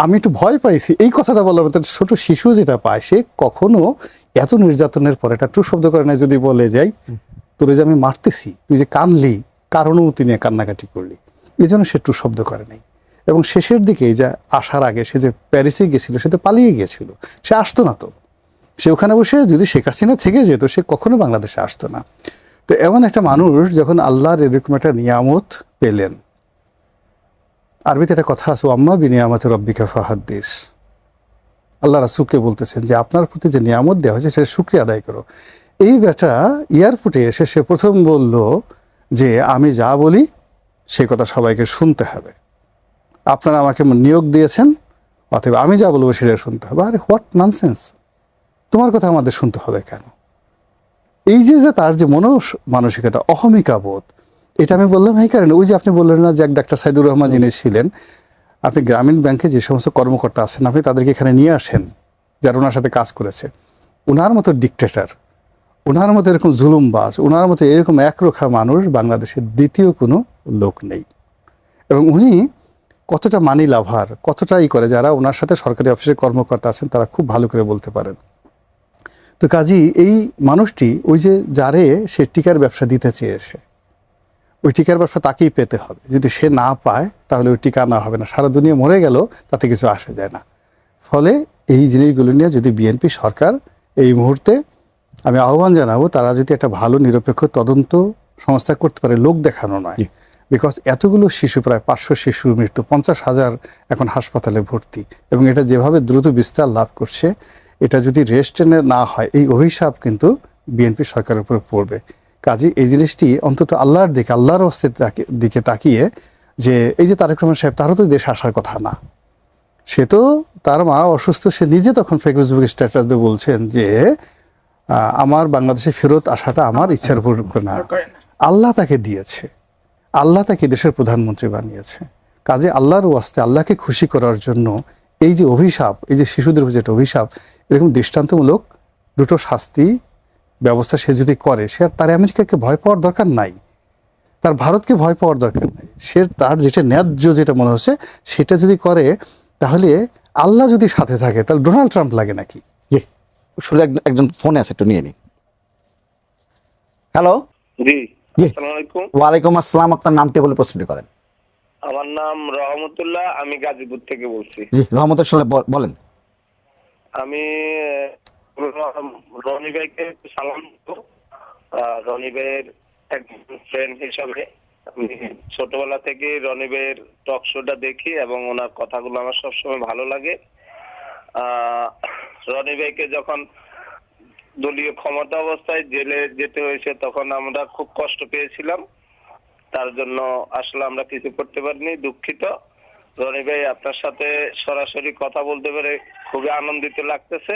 আমি একটু ভয় পাইছি, এই কথাটা বলার মতো ছোট শিশু যেটা পায়, সে কখনো এত নির্যাতনের পরে একটা টু শব্দ করে না। যদি বলে যাই তোরে যে আমি মারতেছি, তুই যে কানলি, কার অনুমতি নিয়ে কান্নাকাটি করলি, এই জন্য সে টু শব্দ করে নাই। এবং শেষের দিকে যে আসার আগে সে যে প্যারিসে গেছিল, সে তো পালিয়ে গিয়েছিল, সে আসতো না। তো সে ওখানে বসে যদি শেখ হাসিনা থেকে যেত, সে কখনো বাংলাদেশে আসতো না। তো এমন একটা মানুষ যখন আল্লাহর এরকম একটা নিয়ামত পেলেন, আরবিতে একটা কথা আছে, আম্মা বিনিয়ামতে রব্বিকা ফাহাদ্দিস, আল্লাহ রাসূলকে বলতেছেন যে আপনার প্রতি যে নিয়ামত দেওয়া হয়েছে সেটা শুকরিয়া আদায় করো। এই বেটা এয়ারপোর্টে এসে সে প্রথম বলল যে আমি যা বলি সেই কথা সবাইকে শুনতে হবে, আপনারা আমাকে নিয়োগ দিয়েছেন, অতএব আমি যা বলবো সেটা শুনতে হবে। আরে হোয়াট ননসেন্স, তোমার কথা আমাদের শুনতে হবে কেন? এই যে তার যে মানসিকতা, অহমিকা বোধ, এটা আমি বললাম এই কারণে, ওই যে আপনি বললেন না যে এক ডাক্তার সাইদুর রহমান যিনি ছিলেন, আপনি গ্রামীণ ব্যাংকে যে সমস্ত কর্মকর্তা আছেন আপনি তাদেরকে এখানে নিয়ে আসেন যারা ওনার সাথে কাজ করেছে। ওনার মতো ডিকটেটর, ওনার মতো এরকম জুলুমবাজ, ওনার মতো এরকম একরোখা মানুষ বাংলাদেশের দ্বিতীয় কোনো লোক নেই। এবং উনি কতটা মানি লাভার, কতটাই করে, যারা ওনার সাথে সরকারি অফিসের কর্মকর্তা আছেন তারা খুব ভালো করে বলতে পারেন। তো কাজী এই মানুষটি ওই যে যারে সে টিকার ব্যবসা দিতে চেয়েছে, ওই টিকার ব্যবসা তাকেই পেতে হবে। যদি সে না পায় তাহলে ওই টিকা না হবে না, সারা দুনিয়া মরে গেল তাতে কিছু আসে যায় না। ফলে এই জিনিসগুলো নিয়ে যদি বিএনপি সরকার এই মুহূর্তে, আমি আহ্বান জানাবো, তারা যদি একটা ভালো নিরপেক্ষ তদন্ত সংস্থা করতে পারে, লোক দেখানো নয়। বিকজ এতগুলো শিশু, প্রায় 500 শিশুর মৃত্যু, 50,000 এখন হাসপাতালে ভর্তি, এবং এটা যেভাবে দ্রুত বিস্তার লাভ করছে, এটা যদি রেস্টেনে না হয় এই অভিশাপ কিন্তু বিএনপি সরকারের উপরে পড়বে। কাজে এই জিনিসটি অন্তত আল্লাহর দিকে, আল্লাহর দিকে তাকিয়ে, যে এই যে তারেক রহমান সাহেব, তারও তো দেশে আসার কথা না, সে তো তার মা অসুস্থ, সে নিজে তখন ফেসবুকে স্ট্যাটাস দিয়ে বলছেন যে আমার বাংলাদেশে ফেরত আসাটা আমার ইচ্ছার উপর না, আল্লাহ তাকে দিয়েছে, আল্লাহ তাকে দেশের প্রধানমন্ত্রী বানিয়েছে। কাজে আল্লাহর ওয়াস্তে, আল্লাহকে খুশি করার জন্য এই যে অভিশাপ, এই যে শিশুদের উপর যেটা অভিশাপ, এরকম দৃষ্টান্তমূলক দুটো শাস্তি ব্যবস্থা সে যদি করে, সে আর তার আমেরিকাকে ভয় পাওয়ার দরকার নাই, তার ভারতকে ভয় পাওয়ার দরকার নাই। সে তার যেটা ন্যায্য যেটা মনে হচ্ছে সেটা যদি করে, তাহলে আল্লাহ যদি সাথে থাকে তাহলে ডোনাল্ড ট্রাম্প লাগে নাকি? শুধু একজন ফোনে আছে, একটু নিয়ে নিই। হ্যালো, জি, আসসালামু আলাইকুম। ওয়ালাইকুম আসসালাম, আপনার নামটি বলে প্রশ্নটি করেন। আমার নাম রহমতুল্লাহ, আমি গাজীপুর থেকে বলছি। জি রহমতুল্লাহ, বলেন। আমি রনি ভাইকে সালাম দেব। রনি ভাইয়ের একজন ফ্রেন্ড হিসাবে আমি ছোটবেলা থেকে রনি ভাইয়ের টক শোটা দেখি এবং ওনার কথাগুলো আমার সবসময় ভালো লাগে। রনি ভাইকে যখন দলীয় ক্ষমতা অবস্থায় জেলে যেতে হয়েছে তখন আমরা খুব কষ্ট পেয়েছিলাম, তার জন্য আসলে আমরা কিছু করতে পারিনি, দুঃখিত। রনি ভাই, আপনার সাথে সরাসরি কথা বলতে পেরে খুবই আনন্দিত লাগতেছে।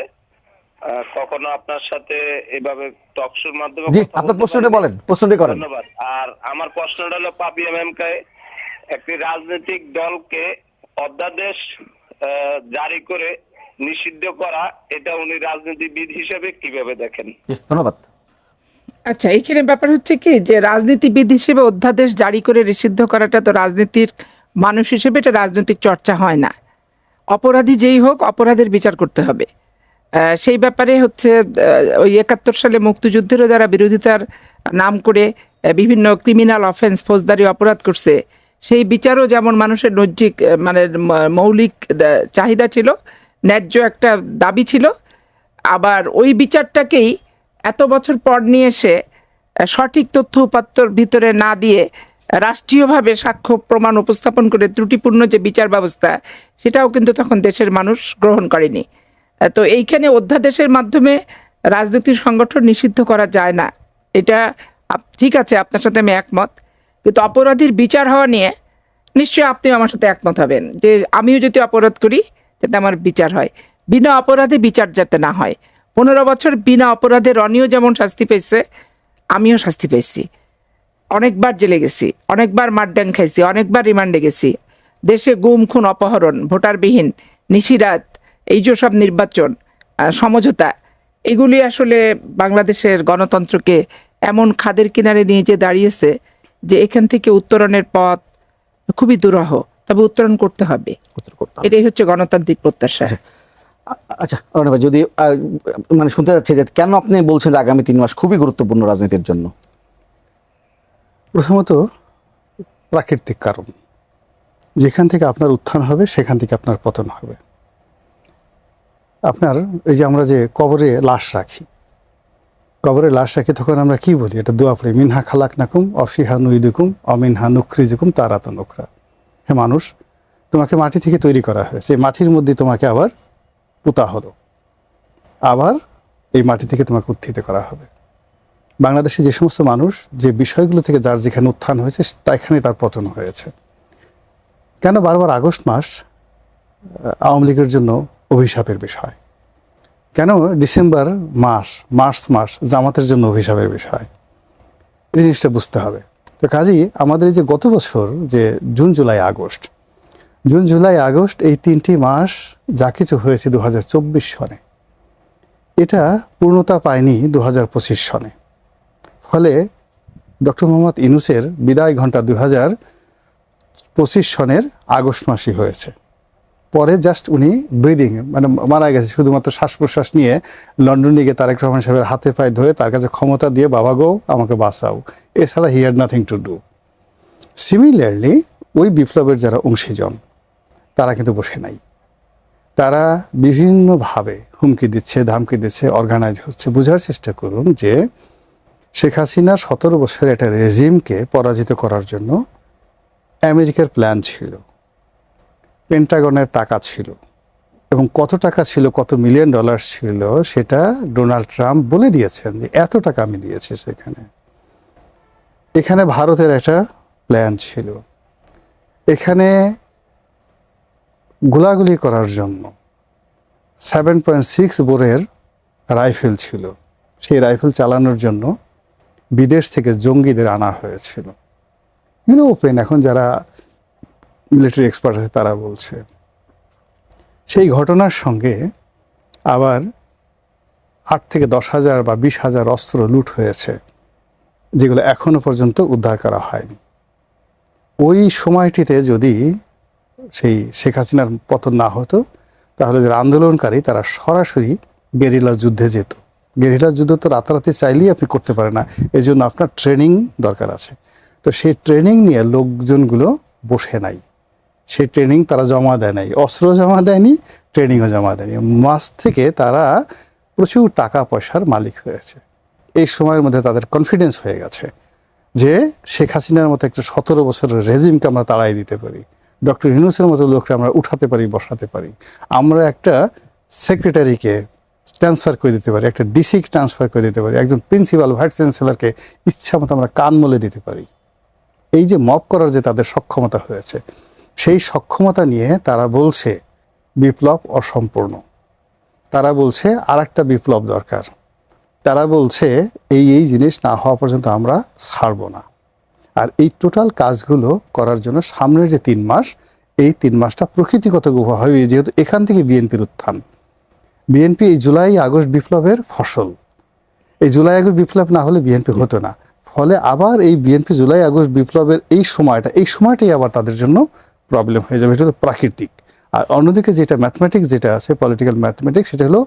কখনো আপনার সাথে এভাবে টক শোর মাধ্যমে আপনার প্রশ্নটা বলেন, প্রশ্নটি করেন। ধন্যবাদ। আর আমার প্রশ্নটা হলো, পাপি এমএমকে একটি রাজনৈতিক দলকে অধ্যাদেশ জারি করে নিষিদ্ধ করা, এটা উনি রাজনীতিবিদ হিসেবে কিভাবে দেখেন? ধন্যবাদ। আচ্ছা, এইখানে ব্যাপার হচ্ছে কি যে রাজনীতিবিদ হিসেবে অধ্যাদেশ জারি করে নিষিদ্ধ করাটা তো রাজনীতির মানুষ হিসেবে এটা রাজনৈতিক চর্চা হয় না। অপরাধী যেই হোক অপরাধের বিচার করতে হবে। সেই ব্যাপারে হচ্ছে ওই 71 সালে মুক্তিযুদ্ধেরও যারা বিরোধিতার নাম করে বিভিন্ন ক্রিমিনাল অফেন্স ফৌজদারি অপরাধ করছে, সেই বিচারও যেমন মানুষের নৈতিক মানে মৌলিক চাহিদা ছিল, ন্যায্য একটা দাবি ছিল, আবার ওই বিচারটাকেই এত বছর পর নিয়ে এসে সঠিক তথ্য উপাত্তর ভিতরে না দিয়ে রাষ্ট্রীয়ভাবে সাক্ষ্য প্রমাণ উপস্থাপন করে ত্রুটিপূর্ণ যে বিচার ব্যবস্থা, সেটাও কিন্তু তখন দেশের মানুষ গ্রহণ করেনি। তো এইখানে অধ্যাদেশের মাধ্যমে রাজনৈতিক সংগঠন নিষিদ্ধ করা যায় না, এটা ঠিক আছে, আপনার সাথে আমি একমত। কিন্তু অপরাধীর বিচার হওয়া নিয়ে নিশ্চয়ই আপনিও আমার সাথে একমত হবেন যে আমিও যদি অপরাধ করি যাতে আমার বিচার হয়, বিনা অপরাধে বিচার যাতে না হয়। 15 বছর বিনা অপরাধে রনিও যেমন শাস্তি পেয়েছে, আমিও শাস্তি পেয়েছি। অনেকবার জেলে গেছি, অনেকবার মারড্যাং খাইছি, অনেকবার রিমান্ডে গেছি। দেশে গুম খুন অপহরণ, ভোটারবিহীন, নিশিরাত, এই যে সব নির্বাচন সমঝোতা, এগুলি আসলে বাংলাদেশের গণতন্ত্রকে এমন খাদের কিনারে নিয়ে যে দাঁড়িয়েছে যে এখান থেকে উত্তরণের পথ খুবই দুরূহ, তবে উত্তরণ করতে হবে। এটাই হচ্ছে গণতান্ত্রিক প্রত্যাশা। আচ্ছা অর্ণব ভাই, যদি মানে শুনতে যাচ্ছে যে কেন আপনি বলছেন যে আগামী 3 মাস খুবই গুরুত্বপূর্ণ রাজনীতির জন্য? প্রথমত প্রাকৃতিক কারণ, যেখান থেকে আপনার উত্থান হবে সেখান থেকে আপনার পতন হবে। আপনার এই যে আমরা যে কবরে লাশ রাখি, তখন আমরা কি বলি? এটা দোয়া পড়ি, মিনহা খালাকনাকুম অফিহা নুইদুকুম অমিনহা নুখরিজুকুম তারাতা নুখরা। হে মানুষ, তোমাকে মাটি থেকে তৈরি করা হয়েছে, এই মাটির মধ্যে তোমাকে আবার পুঁতা হলো, আবার এই মাটি থেকে তোমাকে উত্থিত করা হবে। বাংলাদেশে যে সমস্ত মানুষ যে বিষয়গুলো থেকে যার যেখানে উত্থান হয়েছে তাইখানে তার পতন হয়েছে। কেন বারবার আগস্ট মাস আওয়ামী লীগের জন্য অভিশাপের বিষয়? কেন ডিসেম্বর মাস, মার্চ মাস জামাতের জন্য অভিশাপের বিষয়? এই জিনিসটা বুঝতে হবে। তো কাজেই আমাদের এই যে গত বছর যে জুন জুলাই আগস্ট এই 3টি মাস যা কিছু হয়েছে 2024 সনে, এটা পূর্ণতা পায়নি 2025 সনে। ফলে ডক্টর মোহাম্মদ ইউনূসের বিদায় ঘণ্টা 2025 সনের আগস্ট মাসই হয়েছে। পরে জাস্ট উনি ব্রিদিং মানে মারা গেছে, শুধুমাত্র শ্বাস প্রশ্বাস নিয়ে লন্ডনে গিয়ে তারেক রহমান সাহেবের হাতে পায়ে ধরে তার কাছে ক্ষমতা দিয়ে বাবা গো আমাকে বাঁচাও, এছাড়া he had nothing to do. Similarly ওই বিপ্লবের যারা অংশীজন তারা কিন্তু বসে নাই, তারা বিভিন্নভাবে হুমকি দিচ্ছে, ধামকি দিচ্ছে, অর্গানাইজ হচ্ছে। বোঝার চেষ্টা করুন যে শেখ হাসিনার 17 বছরের একটা রেজিমকে পরাজিত করার জন্য আমেরিকার প্ল্যান ছিল, পেন্টাগনের টাকা ছিল, এবং কত টাকা ছিল, কত $1 মিলিয়ন ছিল সেটা ডোনাল্ড ট্রাম্প বলে দিয়েছেন যে এত টাকা আমি দিয়েছি সেখানে। এখানে ভারতের একটা প্ল্যান ছিল, এখানে গোলাগুলি করার জন্য 7.6 বোরের রাইফেল ছিল, সেই রাইফেল চালানোর জন্য বিদেশ থেকে জঙ্গিদের আনা হয়েছিল। ওপেন এখন যারা মিলিটারি এক্সপার্ট আছে তারা বলছে। সেই ঘটনার সঙ্গে আবার 8 থেকে 10,000 বা 20,000 অস্ত্র লুট হয়েছে, যেগুলো এখনো পর্যন্ত উদ্ধার করা হয়নি। ওই সময়টিতে যদি সেই শেখ হাসিনার পতন না হতো, তাহলে যারা আন্দোলনকারী তারা সরাসরি গেরিলা যুদ্ধে যেত। গেরিলা যুদ্ধ তো রাতারাতি চাইলেই আপনি করতে পারেন না, এই জন্য আপনার ট্রেনিং দরকার আছে। তো সেই ট্রেনিং নিয়ে লোকজনগুলো বসে নাই, সেই ট্রেনিং তারা জমা দেয় নাই, অস্ত্র জমা দেয়নি, ট্রেনিংও জমা দেয়নি। মাস থেকে তারা প্রচুর টাকা পয়সার মালিক হয়েছে। এই সময়ের মধ্যে তাদের কনফিডেন্স হয়ে গেছে যে শেখ হাসিনার মতো একটা 17 বছরের রেজিমকে আমরা তাড়াই দিতে পারি, ডক্টর ইউনূসের মতো লোককে আমরা উঠাতে পারি, বসাতে পারি, আমরা একটা সেক্রেটারিকে ট্রান্সফার করে দিতে পারি, একটা ডিসিকে ট্রান্সফার করে দিতে পারি, একজন প্রিন্সিপাল ভাইস চ্যান্সেলরকে ইচ্ছা মতো আমরা কান মলে দিতে পারি। এই যে মব করার যে তাদের সক্ষমতা হয়েছে, সেই সক্ষমতা নিয়ে তারা বলছে বিপ্লব অসম্পূর্ণ, তারা বলছে আর একটা বিপ্লব দরকার, তারা বলছে এই জিনিস না হওয়া পর্যন্ত আমরা ছাড়বো না। আর এই টোটাল কাজগুলো করার জন্য সামনের যে 3 মাস, এই 3 মাসটা প্রকৃতিগত হবে, যেহেতু এখান থেকে বিএনপির উত্থান, বিএনপি এই জুলাই আগস্ট বিপ্লবের ফসল। এই জুলাই আগস্ট বিপ্লব না হলে বিএনপি হতো না। ফলে আবার এই বিএনপি জুলাই আগস্ট বিপ্লবের এই সময়টাই আবার তাদের জন্য প্রবলেম হয়ে যাবে। এটা হলো প্রাকৃতিক। আর অন্যদিকে যেটা ম্যাথমেটিক্স যেটা আছে, পলিটিক্যাল ম্যাথমেটিক্স, সেটা হলো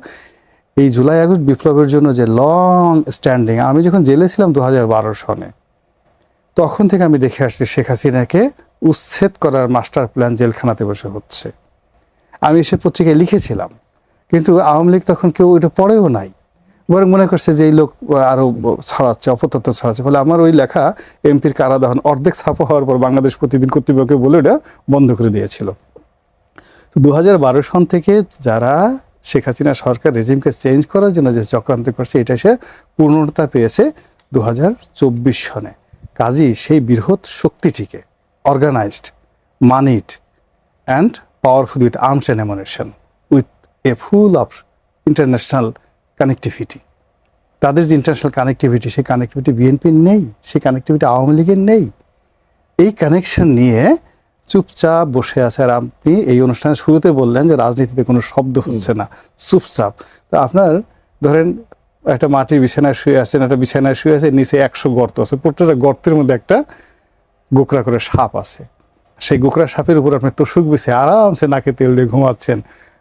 এই জুলাই আগস্ট বিপ্লবের জন্য যে লং স্ট্যান্ডিং। আমি যখন জেলে ছিলাম 2012 সনে, তখন থেকে আমি দেখে আসছি শেখ হাসিনাকে উচ্ছেদ করার মাস্টার প্ল্যান জেলখানাতে বসে হচ্ছে। আমি সে পত্রিকায় লিখেছিলাম, কিন্তু আওয়ামী লীগ তখন কেউ এটা পড়েও নাই, বরং মনে করছে যে এই লোক আরো ছাড়াচ্ছে, অপতথ্য ছাড়াচ্ছে। ফলে আমার ওই লেখা এমপির কারাদহন অর্ধেক ছাপা হওয়ার পর বাংলাদেশ প্রতিদিন কর্তৃপক্ষ বলে ওটা বন্ধ করে দিয়েছিল। তো 2012 সন থেকে যারা শেখ হাসিনা সরকার রেজিমকে চেঞ্জ করার জন্য যে চক্রান্ত করছে, এটা সে পূর্ণতা পেয়েছে 2024 সনে। কাজেই সেই বৃহৎ শক্তিটিকে organised, moneyed and powerful with arms and ammunition, with a full of international connectivity. তাদের যে ইন্টারন্যাশনাল কানেক্টিভিটি, সেই কানেক্টিভিটি বিএনপির নেই, সেই কানেক্টিভিটি আওয়ামী লীগের নেই। এই কানেকশন নিয়ে চুপচাপ বসে আছে। আর আপনি এই অনুষ্ঠানের শুরুতে বললেন যে রাজনীতিতে কোনো শব্দ হচ্ছে না, চুপচাপ। তো আপনার ধরেন একটা মাটির বিছানায় শুয়ে আছেন, একটা বিছানায় শুয়ে আছে, নিচে 100 গর্ত আছে, প্রত্যেকটা গর্তের মধ্যে একটা গোকরা করে সাপ আছে। সেই গোকরা সাপের উপর আপনি তোষক বিছে আরামসে নাকে তেল দিয়ে ঘুমাচ্ছেন।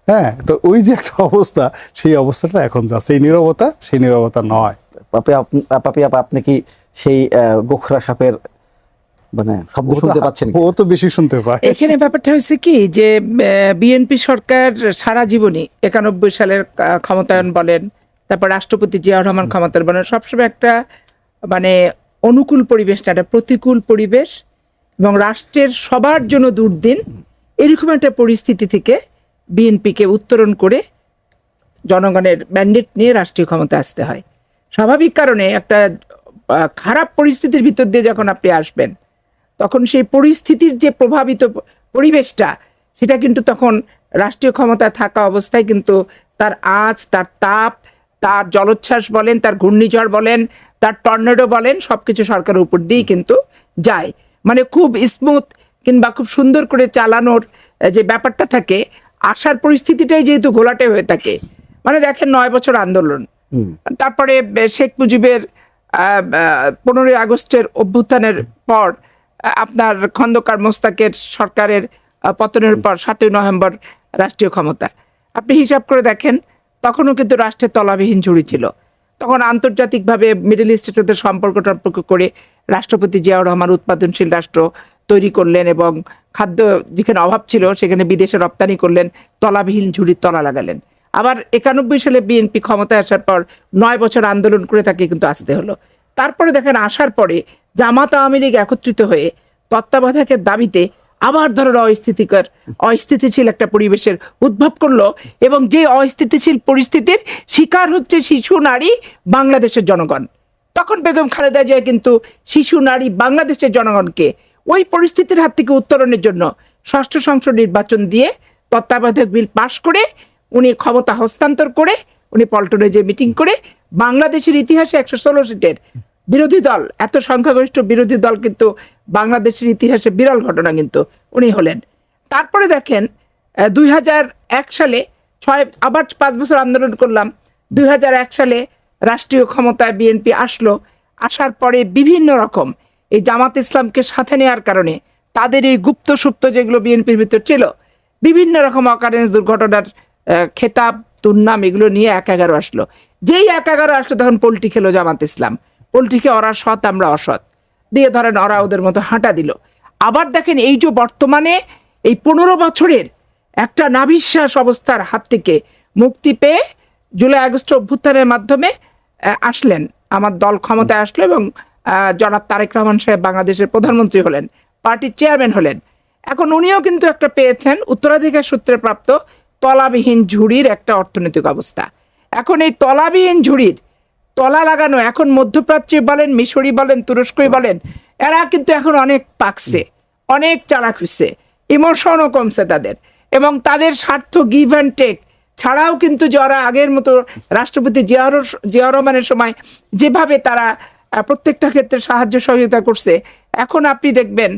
হ্যাঁ, তো ওই যে একটা অবস্থা, সেই অবস্থাটা এখন যাচ্ছে। এই নীরবতা সেই নীরবতা নয়। পাপি আপা, আপনি কি সেই গোখরা সাপের মানে শব্দ শুনতে পাচ্ছেন? ও তো বেশি শুনতে পায়। এখানে ব্যাপারটা হয়েছে কি যে বিএনপি সরকার সারা জীবনই 91 সালের ক্ষমতায়ন বলেন, তারপর রাষ্ট্রপতি জিয়াউর রহমান ক্ষমতায়ন বলেন, সবসময় একটা মানে অনুকূল পরিবেশ না, একটা প্রতিকূল পরিবেশ এবং রাষ্ট্রের সবার জন্য দুর্দিন, এরকম একটা পরিস্থিতি থেকে বিএনপিকে উত্তরণ করে জনগণের ম্যান্ডেট নিয়ে রাষ্ট্রীয় ক্ষমতা আসতে হয়। স্বাভাবিক কারণে একটা খারাপ পরিস্থিতির ভিতর দিয়ে যখন আপনি আসবেন, তখন সেই পরিস্থিতির যে প্রভাবিত পরিবেশটা, সেটা কিন্তু তখন রাষ্ট্রীয় ক্ষমতায় থাকা অবস্থায় কিন্তু তার আঁচ, তার তাপ, তার জলোচ্ছ্বাস বলেন, তার ঘূর্ণিঝড় বলেন, তার টর্নেডো বলেন, সবকিছু সরকারের উপর দিয়েই কিন্তু যায়। মানে খুব স্মুথ কিংবা খুব সুন্দর করে চালানোর যে ব্যাপারটা থাকে, আসার পরিস্থিতিটাই যেহেতু ঘোলাটে হয়ে থাকে। মানে দেখেন 9 বছর আন্দোলন, তারপরে শেখ মুজিবের 15ই আগস্টের অভ্যুত্থানের পর আপনার খন্দকার মোস্তাকের সরকারের পতনের পর 7ই নভেম্বর রাষ্ট্রীয় ক্ষমতা। আপনি হিসাব করে দেখেন, তখনও কিন্তু রাষ্ট্রের তলাবিহীন ঝুড়ি ছিল। তখন আন্তর্জাতিকভাবে মিডল ইস্টের সাথে সম্পর্ক করে রাষ্ট্রপতি জিয়াউর রহমান উৎপাদনশীল রাষ্ট্র তৈরি করলেন এবং খাদ্য যেখানে অভাব ছিল সেখানে বিদেশে রপ্তানি করলেন, তলাবিহীন ঝুড়ির তলা লাগালেন। আবার 91 সালে বিএনপি ক্ষমতায় আসার পর 9 বছর আন্দোলন করে তাকে কিন্তু আসতে হলো। তারপরে দেখেন আসার পরে জামাত আওয়ামী লীগ একত্রিত হয়ে তত্ত্বাবধায়কের দাবিতে আবার ধরো অস্থিতিশীল একটা পরিবেশের উদ্ভব করলো এবং যে অস্থিতিশীল পরিস্থিতির শিকার হচ্ছে শিশু নারী বাংলাদেশের জনগণ। তখন বেগম খালেদা জিয়া কিন্তু শিশু নারী বাংলাদেশের জনগণকে ওই পরিস্থিতির হাত থেকে উত্তরণের জন্য 6ষ্ঠ সংসদ নির্বাচন দিয়ে তত্ত্বাবধায়ক বিল পাশ করে উনি ক্ষমতা হস্তান্তর করে উনি পল্টনে যে মিটিং করে বাংলাদেশের ইতিহাসে 116 সিটের বিরোধী দল, এত সংখ্যাগরিষ্ঠ বিরোধী দল কিন্তু বাংলাদেশের ইতিহাসে বিরল ঘটনা কিন্তু উনি হলেন। তারপরে দেখেন 2001 সালে আবার 5 বছর আন্দোলন করলাম। 2001 সালে রাষ্ট্রীয় ক্ষমতায় বিএনপি আসলো। আসার পরে বিভিন্ন রকম এই জামাত ইসলামকে সাথে নেওয়ার কারণে তাদের এই গুপ্ত সুপ্ত যেগুলো বিএনপির ভিতর ছিল, বিভিন্ন রকম অকারেন্স, দুর্ঘটনার খেতাব, দুর্নাম, এগুলো নিয়ে 1-11 আসলো। যেই 1-11 আসলো তখন পোল্টি খেলো জামাত ইসলাম। পোল্ট্রিকে ওরা সৎ, আমরা অসৎ দিয়ে ধরেন ওরা ওদের মতো হাঁটা দিল। আবার দেখেন এই যে বর্তমানে এই 15 বছরের একটা নাভিশ্বাস অবস্থার হাত থেকে মুক্তি পেয়ে জুলাই আগস্ট অভ্যুত্থানের মাধ্যমে আসলেন, আমার দল ক্ষমতায় আসলো এবং জনাব তারেক রহমান সাহেব বাংলাদেশের প্রধানমন্ত্রী হলেন, পার্টির চেয়ারম্যান হলেন। এখন উনিও কিন্তু একটা পেয়েছেন উত্তরাধিকার সূত্রে প্রাপ্ত তলাবিহীন ঝুড়ির একটা অর্থনৈতিক অবস্থা। এখন এই তলাবিহীন ঝুড়ির তলা লাগানো, এখন মধ্যপ্রাচ্যে বলেন, মিশরি বলেন, তুরস্কই বলেন, এরা কিন্তু এখন অনেক পাকছে, অনেক চালাক হচ্ছে, ইমোশনও কমছে তাদের, এবং তাদের স্বার্থ গিভ অ্যান্ড টেক ছাড়াও কিন্তু যারা আগের মতো রাষ্ট্রপতি জিয়াউর রহমানের সময় যেভাবে তারা প্রত্যেকটা ক্ষেত্রে সাহায্য সহযোগিতা করছে, এখন আপনি দেখবেন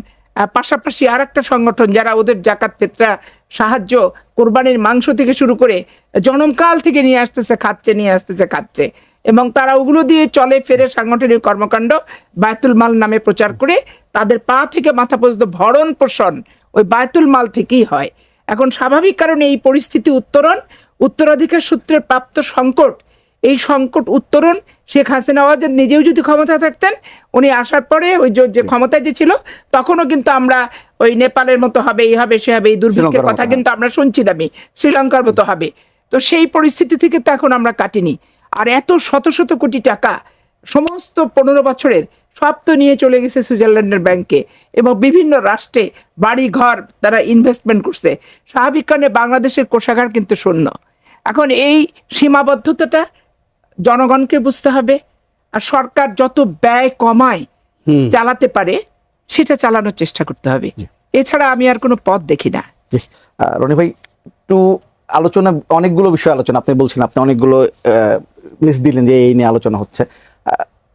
পাশাপাশি আর একটা সংগঠন যারা ওদের জাকাত ফিতরা সাহায্য কোরবানির মাংস থেকে শুরু করে জনমকাল থেকে নিয়ে আসতেছে খাচ্ছে এবং তারা ওগুলো দিয়ে চলে ফেরে সাংগঠনিক কর্মকাণ্ড বায়তুল মাল নামে প্রচার করে তাদের পা থেকে মাথা পর্যন্ত ভরণ পোষণ ওই বায়তুল মাল থেকেই হয়। এখন স্বাভাবিক কারণে এই পরিস্থিতি উত্তরাধিকার সূত্রে প্রাপ্ত সংকট, এই সংকট উত্তরণ শেখ হাসিনা নিজেও যদি ক্ষমতা থাকতেন, উনি আসার পরে ওই যে ক্ষমতায় যে ছিল তখনও কিন্তু আমরা ওই নেপালের মতো হবে, এই হবে সে হবে, এই দুর্ভিক্ষের কথা কিন্তু আমরা শুনছিলামই, শ্রীলঙ্কার মতো হবে। তো সেই পরিস্থিতি থেকে তো এখন আমরা কাটিনি। আর এত শত শত কোটি টাকা সমস্ত 15 বছরের সব তো নিয়ে চলে গেছে সুইজারল্যান্ডের ব্যাংকে এবং বিভিন্ন রাষ্ট্রে বাড়ি ঘর তারা ইনভেস্টমেন্ট করছে। স্বাভাবিক কারণে বাংলাদেশের কোষাগার কিন্তু শূন্য। এখন এই সীমাবদ্ধতাটা জনগণকে বুঝতে হবে, আর সরকার যত ব্যয় কমায় চালাতে পারে সেটা চালানোর চেষ্টা করতে হবে। এছাড়া আমি আর কোনো পথ দেখি না। রনি ভাই, একটু আলোচনা, অনেকগুলো বিষয় আলোচনা আপনি বলছেন, আপনি অনেকগুলো লিস্ট দিলেন যে এই নিয়ে আলোচনা হচ্ছে।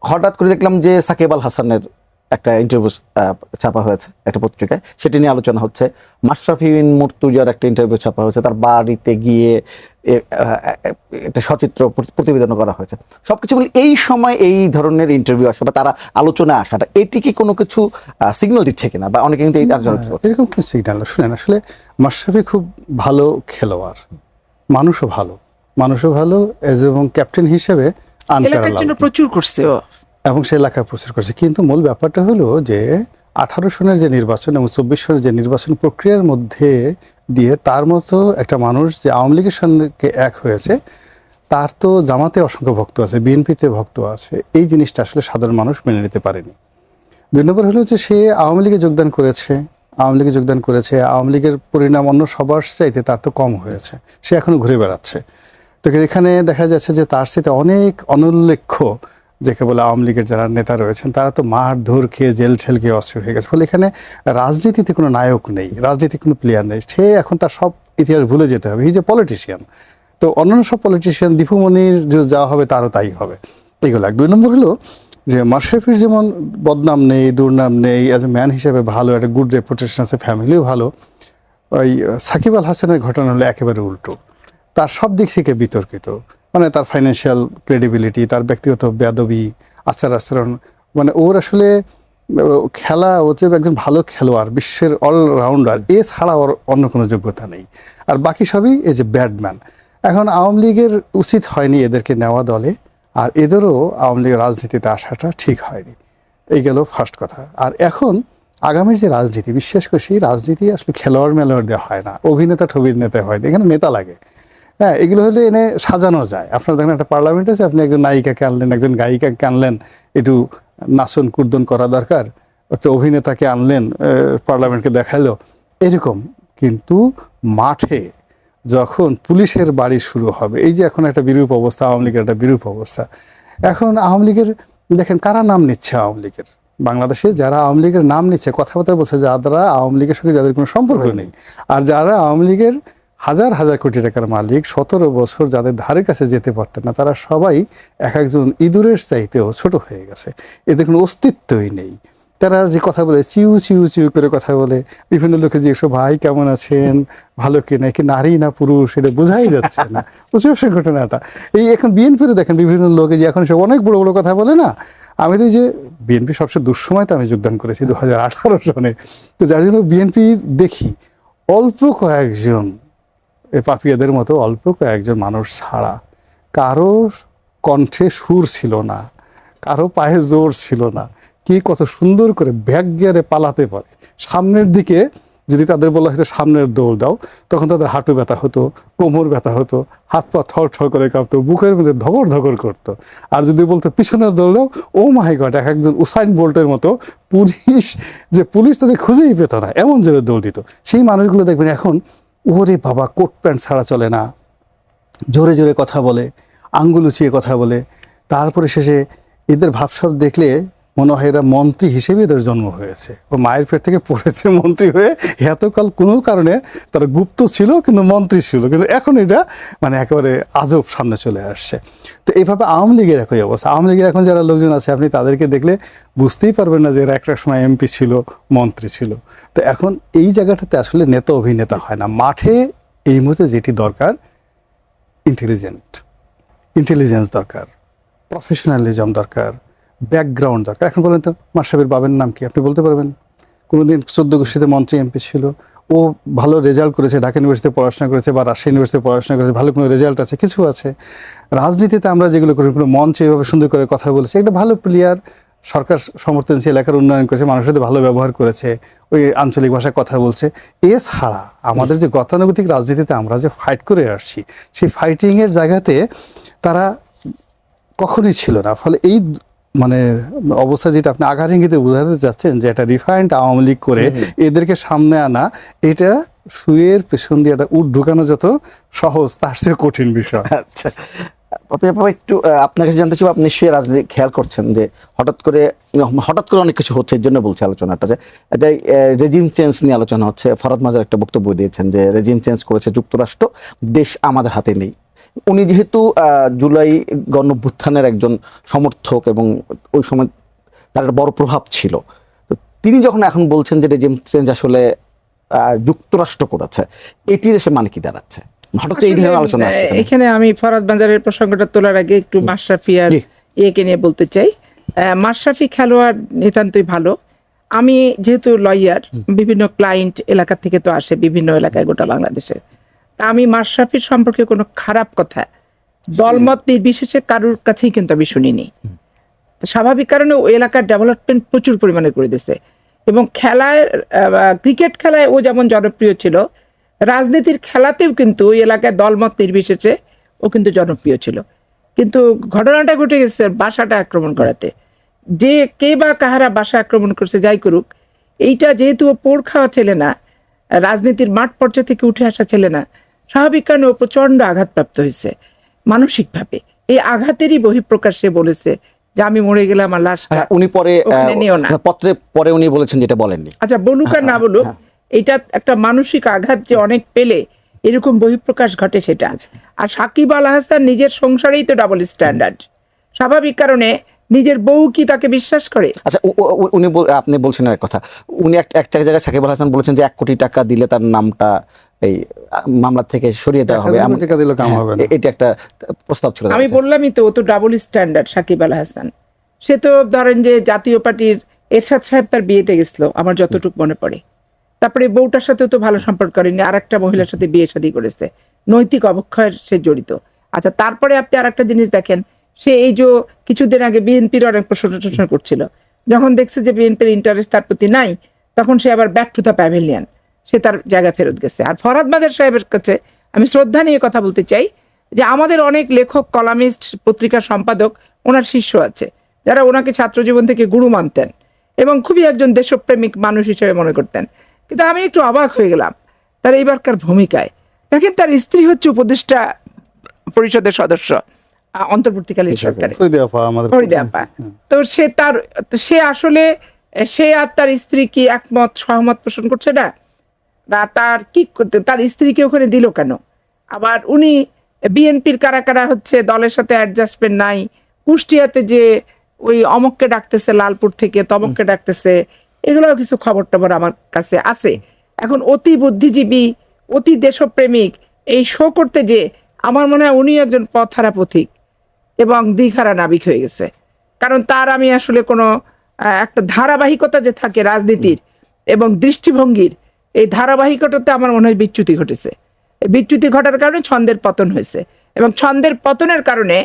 হঠাৎ করে দেখলাম যে সাকিব আল হাসানের একটা ইন্টারভিউ ছাপা হয়েছে একটা পত্রিকায়, সেটি নিয়ে আলোচনা হচ্ছে। মাশরাফি বিন মুর্তজার একটা ইন্টারভিউ ছাপা হয়েছে, তার বাড়িতে গিয়ে একটা সচিত্র প্রতিবেদন করা হয়েছে। সবকিছু মিলে এই সময় এই ধরনের ইন্টারভিউ আসা বা তারা আলোচনা আসাটা, এটি কি কোনো কিছু সিগন্যাল দিচ্ছে কিনা, বা অনেকে কিন্তু এরকম কোনো সিগন্যাল শুনেন। আসলে মাশরাফি খুব ভালো খেলোয়াড়, মানুষও ভালো এবং ক্যাপ্টেন হিসেবে এলাকার জন্য প্রচুর করছে এবং সে এলাকায় প্রচার করছে। কিন্তু মূল ব্যাপারটা হলো যে 18 সনের যে নির্বাচন এবং 24 সনের যে নির্বাচন প্রক্রিয়ার মধ্যে দিয়ে তার মতো একটা মানুষ যে আওয়ামী লীগের সঙ্গে এক হয়েছে, তার তো জামাতে অসংখ্য ভক্ত আছে, বিএনপিতে ভক্ত আছে। এই জিনিসটা আসলে সাধারণ মানুষ মেনে নিতে পারেনি। 2 নম্বর হলো যে সে আওয়ামী লীগে যোগদান করেছে, আওয়ামী লীগের পরিণাম অন্য সবার চাইতে তার তো কম হয়েছে, সে এখনো ঘুরে বেড়াচ্ছে। তো এখানে দেখা যাচ্ছে যে তার সাথে অনেক অনুল্লেখ্য যাকে বলে আওয়ামী লীগের যারা নেতা রয়েছেন তারা তো মার ধর খেয়ে জেল ঠেল খেয়ে অস্ত্র হয়ে গেছে। ফলে এখানে রাজনীতিতে কোনো নায়ক নেই, রাজনীতির কোনো প্লেয়ার নেই। সে এখন তার সব ইতিহাস ভুলে যেতে হবে। এই যে পলিটিশিয়ান, তো অন্যান্য সব পলিটিশিয়ান দীপুমণির যে যাওয়া হবে তারও তাই হবে। এইগুলো 2 নম্বর হলো যে মাশরাফির যেমন বদনাম নেই, দুর্নাম নেই, অ্যাজ এ ম্যান হিসেবে ভালো, একটা গুড রেপুটেশন আছে, ফ্যামিলিও ভালো। ওই সাকিব আল হাসানের ঘটনা হলো একেবারে উল্টো, তার সব দিক থেকে বিতর্কিত। মানে তার ফাইন্যান্সিয়াল ক্রেডিবিলিটি, তার ব্যক্তিগত বেয়াদবি, আচরণ, মানে ওর আসলে খেলা, ও যে একজন ভালো খেলোয়াড়, বিশ্বের অলরাউন্ডার, এছাড়া ওর অন্য কোনো যোগ্যতা নেই। আর বাকি সবই এই যে ব্যাডম্যান। এখন আওয়ামী লীগের উচিত হয়নি এদেরকে নেওয়া দলে, আর এদেরও আওয়ামী লীগের রাজনীতিতে আসাটা ঠিক হয়নি। এই গেল ফার্স্ট কথা। আর এখন আগামীর যে রাজনীতি, বিশেষ করে সেই রাজনীতি আসলে খেলোয়াড় মেলোয়াড় দেওয়া হয় না, অভিনেতা ঠবিনেতা হয়, এখানে নেতা লাগে। হ্যাঁ, এগুলো হলে এনে সাজানো যায়। আপনার দেখেন একটা পার্লামেন্ট আছে, আপনি একজন নায়িকাকে আনলেন, একজন গায়িকাকে আনলেন, একটু নাচন কুর্দন করা দরকার, একটা অভিনেতাকে আনলেন, পার্লামেন্টকে দেখালো, এরকম। কিন্তু মাঠে যখন পুলিশের বাড়ি শুরু হবে, এই যে এখন একটা বিরূপ অবস্থা, আওয়ামী লীগের একটা বিরূপ অবস্থা। এখন আওয়ামী লীগের দেখেন কারা নাম নিচ্ছে, আওয়ামী লীগের বাংলাদেশে যারা আওয়ামী লীগের নাম নিচ্ছে, কথাবার্তা বলছে, যারা আওয়ামী লীগের সঙ্গে যাদের কোনো সম্পর্ক নেই, আর যারা আওয়ামী লীগের হাজার হাজার কোটি টাকার মালিক, 17 বছর যাদের ধারে কাছে যেতে পারতেন না, তারা সবাই একজন ইঁদুরের চাইতেও ছোট হয়ে গেছে। এদের কোনো অস্তিত্বই নেই। তারা যে কথা বলে, চিউ চিউ চিউ করে কথা বলে, বিভিন্ন লোকে জিজ্ঞেস, ভাই কেমন আছেন, ভালো কি নাকি, নারী না পুরুষ এটা বোঝাই যাচ্ছে না। বুঝতে ঘটনাটা এই এখন বিএনপিরও দেখেন বিভিন্ন লোকে যে এখন সে অনেক বড় বড় কথা বলে না। আমি তো যে বিএনপি সবচেয়ে দুঃসময়তে আমি যোগদান করেছি 2018 সনে, তো যার জন্য বিএনপি দেখি অল্প কয়েকজন পাপিয়াদের মতো অল্প কয়েকজন মানুষ ছাড়া কারো কণ্ঠে সুর ছিল না, কারো পায়ে জোর ছিল না। কে কত সুন্দর করে ব্যাক গিয়ারে পালাতে পারে। সামনের দিকে যদি তাদের বলা হয়তো সামনের দৌড় দাও, তখন তাদের হাঁটু ব্যথা হতো, কোমর ব্যথা হতো, হাত পা থর থর করে কাঁপতো, বুকের মধ্যে ধগর ধগর করতো। আর যদি বলতো পিছনের দৌড় দাও, ও মাই গড, এক একজন উসাইন বোল্টের মতো পুলিশ তাদের খুঁজেই পেত না, এমন জোরে দৌড় দিত। সেই মানুষগুলো দেখবেন এখন, ওরে বাবা, কোট প্যান্ট ছাড়া চলে না, জোরে জোরে কথা বলে, আঙ্গুল উঁচিয়ে কথা বলে। তারপরে শেষে এদের ভাবসাব দেখলে মনে হয় এরা মন্ত্রী হিসেবে এদের জন্ম হয়েছে, ও মায়ের পেট থেকে পড়েছে মন্ত্রী হয়ে। এতকাল কোনো কারণে তারা গুপ্ত ছিল কিন্তু মন্ত্রী ছিল, কিন্তু এখন এটা মানে একেবারে আজব সামনে চলে আসছে। তো এইভাবে আওয়ামী লীগের একই অবস্থা। আওয়ামী লীগের এখন যারা লোকজন আছে আপনি তাদেরকে দেখলে বুঝতেই পারবেন না যে এরা একটা সময় এমপি ছিল, মন্ত্রী ছিল। তো এখন এই জায়গাটাতে আসলে নেতা অভিনেতা হয় না, মাঠে এই মুহূর্তে যেটি দরকার ইন্টেলিজেন্স দরকার, প্রফেশনালিজম দরকার, ব্যাকগ্রাউন্ড দরকার। এখন বলেন তো মাশরাফির বাবার নাম কি আপনি বলতে পারবেন? কোনোদিন 14 গোষ্ঠীতে মন্ত্রী এমপি ছিল, ও ভালো রেজাল্ট করেছে, ঢাকা ইউনিভার্সিটিতে পড়াশোনা করেছে বা রাজশাহী ইউনিভার্সিটিতে পড়াশোনা করেছে, ভালো কোনো রেজাল্ট আছে, কিছু আছে। রাজনীতিতে আমরা যেগুলো করি, কোনো মঞ্চে এভাবে সুন্দর করে কথা বলেছে, একটা ভালো প্লেয়ার, সরকার সমর্থনশীল, এলাকার উন্নয়ন করেছে, মানুষের সাথে ভালো ব্যবহার করেছে, ওই আঞ্চলিক ভাষায় কথা বলছে। এছাড়া আমাদের যে গতানুগতিক রাজনীতিতে আমরা যে ফাইট করে আসছি, সেই ফাইটিংয়ের জায়গাতে তারা কখনোই ছিল না। ফলে এই মানে অবস্থা যেটা আপনি আঘাত ইঙ্গিতে বোঝাতে চাচ্ছেন যে এটা রিফাইন্ড আওয়ামী লীগ করে এদেরকে সামনে আনা, এটা শুয়ের পেছন দিয়ে একটা উট ঢুকানো যত সহজ তার চেয়ে কঠিন বিষয়। আচ্ছা আপা একটু আপনার কাছে জানতে চাই, আপনি নিশ্চয়ই রাজনীতি খেয়াল করছেন যে হঠাৎ করে অনেক কিছু হচ্ছে, এর জন্য বলছি আলোচনাটা যে এটা রেজিম চেঞ্জ নিয়ে আলোচনা হচ্ছে। ফরহাদ মাজার একটা বক্তব্য দিয়েছেন যে রেজিম চেঞ্জ করেছে যুক্তরাষ্ট্র, দেশ আমাদের হাতে নেই। উনি যেহেতু জুলাই গণঅভ্যুত্থানের একজন সমর্থক এবং ওই সময় তার একটা বড় প্রভাব ছিল, তো তিনি যখন এখন বলছেন যে রেজিম চেঞ্জ আসলে যুক্তরাষ্ট্র করেছে, এটির এসে মানে কি দাঁড়াচ্ছে? হঠাৎ এই ধরনের আলোচনা আসছে কেন? এখানে আমি ফরহাদ মাজারের প্রসঙ্গটা তোলার আগে একটু মাশরাফি আর ইয়েকে নিয়ে বলতে চাই। মাশরাফি খেলোয়াড় নিতান্তই ভালো। আমি যেহেতু লয়ার, বিভিন্ন ক্লায়েন্ট এলাকা থেকে তো আসে বিভিন্ন এলাকায় গোটা বাংলাদেশে, তা আমি মাশরাফির সম্পর্কে কোনো খারাপ কথা দলমত নির্বিশেষে কারোর কাছেই কিন্তু আমি শুনিনি। স্বাভাবিক কারণে ওই এলাকার ডেভেলপমেন্ট প্রচুর পরিমাণে করে দিয়েছে, এবং খেলায় ক্রিকেট খেলায় ও যেমন জনপ্রিয় ছিল, রাজনীতির খেলাতেও কিন্তু ওই এলাকায় দলমত নির্বিশেষে ও কিন্তু জনপ্রিয় ছিল। কিন্তু ঘটনাটা ঘটে গেছে বাসাটা আক্রমণ করাতে। যে কে বা কাহারা বাসা আক্রমণ করছে যাই করুক, এইটা যেহেতু ও পোড় খাওয়া ছেলে না, রাজনীতির মাঠ পর্যায়ে থেকে উঠে আসা ছেলে না, স্বাভাবিক কারণে ও প্রচন্ড আঘাতপ্রাপ্ত হয়েছে মানসিকভাবে। এই আঘাতেরই বহিঃপ্রকাশে বলেছে যে আমি মরে গেলাম, আমার লাশ উনি পরে নিও না। পত্রে পরে উনি বলেছেন যেটা বলেননি। আচ্ছা বলুক আর না বলুক, এটা একটা মানসিক আঘাত যে অনেক পেলে এরকম বহিঃপ্রকাশ ঘটে সেটা। আর সাকিব আল হাসান নিজের সংসারেই তো ডাবল স্ট্যান্ডার্ড, স্বাভাবিক কারণে নিজের বউ কি তাকে বিশ্বাস করে? আচ্ছা উনি আপনি বলছেন এক কথা, উনি একটা জায়গায় সাকিব আল হাসান বলেছেন যে 1 কোটি টাকা দিলে তার নামটা এই মামলা থেকে সরিয়ে দেওয়া হবে, এটা একটা প্রস্তাব ছিল। আমি বললামই তো, ও তো ডাবল স্ট্যান্ডার্ড সাকিব আল হাসান। সে তো ধরেন যে জাতীয় পার্টির এরশাদ সাহেব তার বিয়েতে গেছিল আমার যতটুকু মনে পড়ে, তারপরে বউটার সাথেও তো ভালো সম্পর্ক করেনি, আর একটা মহিলার সাথে বিয়ে শাদী করেছে, নৈতিক অবক্ষয়ের সে জড়িত। আচ্ছা তারপরে আপনি আর একটা জিনিস দেখেন, সে এই যে কিছুদিন আগে বিএনপির অনেক প্রশ্ন করছিল, যখন দেখছে যে বিএনপির ইন্টারেস্ট তার প্রতি নাই, তখন সে আবার ব্যাক টু দ্য প্যাভিলিয়ন, সে তার জায়গায় ফেরত গেছে। আর ফরহাদ মাজার সাহেবের কাছে আমি শ্রদ্ধা নিয়ে কথা বলতে চাই যে আমাদের অনেক লেখক, কলামিস্ট, পত্রিকার সম্পাদক ওনার শিষ্য আছে, যারা ওনাকে ছাত্র জীবন থেকে গুরু মানতেন এবং খুবই একজন দেশপ্রেমিক মানুষ হিসেবে মনে করতেন। কিন্তু আমি একটু অবাক হয়ে গেলাম তার এইবারকার ভূমিকায়। দেখেন তার স্ত্রী হচ্ছে উপদেষ্টা পরিষদের সদস্য অন্তর্বর্তীকালীন সরকারে, ফরিদা আপা। তো সে আসলে সে আর তার স্ত্রী কি একমত সহমত পোষণ করছে না? তার কি করতে, তার স্ত্রীকে ওখানে দিল কেন? আবার উনি বিএনপির কারা কারা হচ্ছে দলের সাথে অ্যাডজাস্টমেন্ট নাই, কুষ্টিয়াতে যে ওই অমককে ডাকতেছে লালপুর থেকে, তমককে ডাকতেছে, এগুলোও কিছু খবর টবর আমার কাছে আছে। এখন অতি বুদ্ধিজীবী, অতি দেশপ্রেমিক এই শো করতে যে আমার মনে হয় উনি একজন পথহারা পথিক এবং দিঘারা নাবিক হয়ে গেছে। কারণ তার আমি আসলে কোনো একটা ধারাবাহিকতা যে থাকে রাজনীতির এবং দৃষ্টিভঙ্গির, এই ধারাবাহিকতাতে আমার মনে হয় বিচ্যুতি ঘটেছে। এই বিচ্যুতি ঘটার কারণে ছন্দের পতন হয়েছে, এবং ছন্দের পতনের কারণে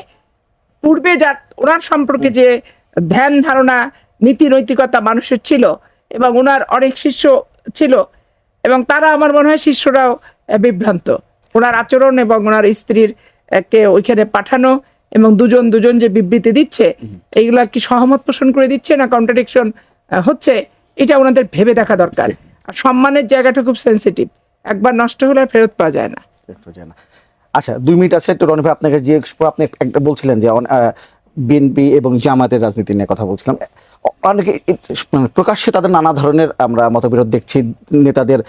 পূর্বে যা ওনার সম্পর্কে যে ধ্যান ধারণা, নীতি নৈতিকতা মানুষের ছিল, এবং ওনার অনেক শিষ্য ছিল, এবং তারা আমার মনে হয় শিষ্যরাও বিভ্রান্ত। ওনার আচরণ এবং ওনার স্ত্রীর কে ওইখানে পাঠানো এবং দুজন যে বিবৃতি দিচ্ছে, এইগুলা কি সহমত পোষণ করে দিচ্ছে না কন্ট্রাডিকশন হচ্ছে, এটা ওনাদের ভেবে দেখা দরকার। আর সম্মানের জায়গাটা খুব সেন্সিটিভ, একবার নষ্ট হলে আর ফেরত পাওয়া যায় না। আচ্ছা 2 মিনিট আছে, একটু রনি ভাই আপনাকে যে আপনি একটা বলছিলেন যে বিএনপি এবং জামাতের রাজনীতি নিয়ে কথা বলছিলাম। অনেকে মানে প্রকাশ্যে তাদের নানা ধরনের আমরা মতবিরোধ দেখছি, নেতাদের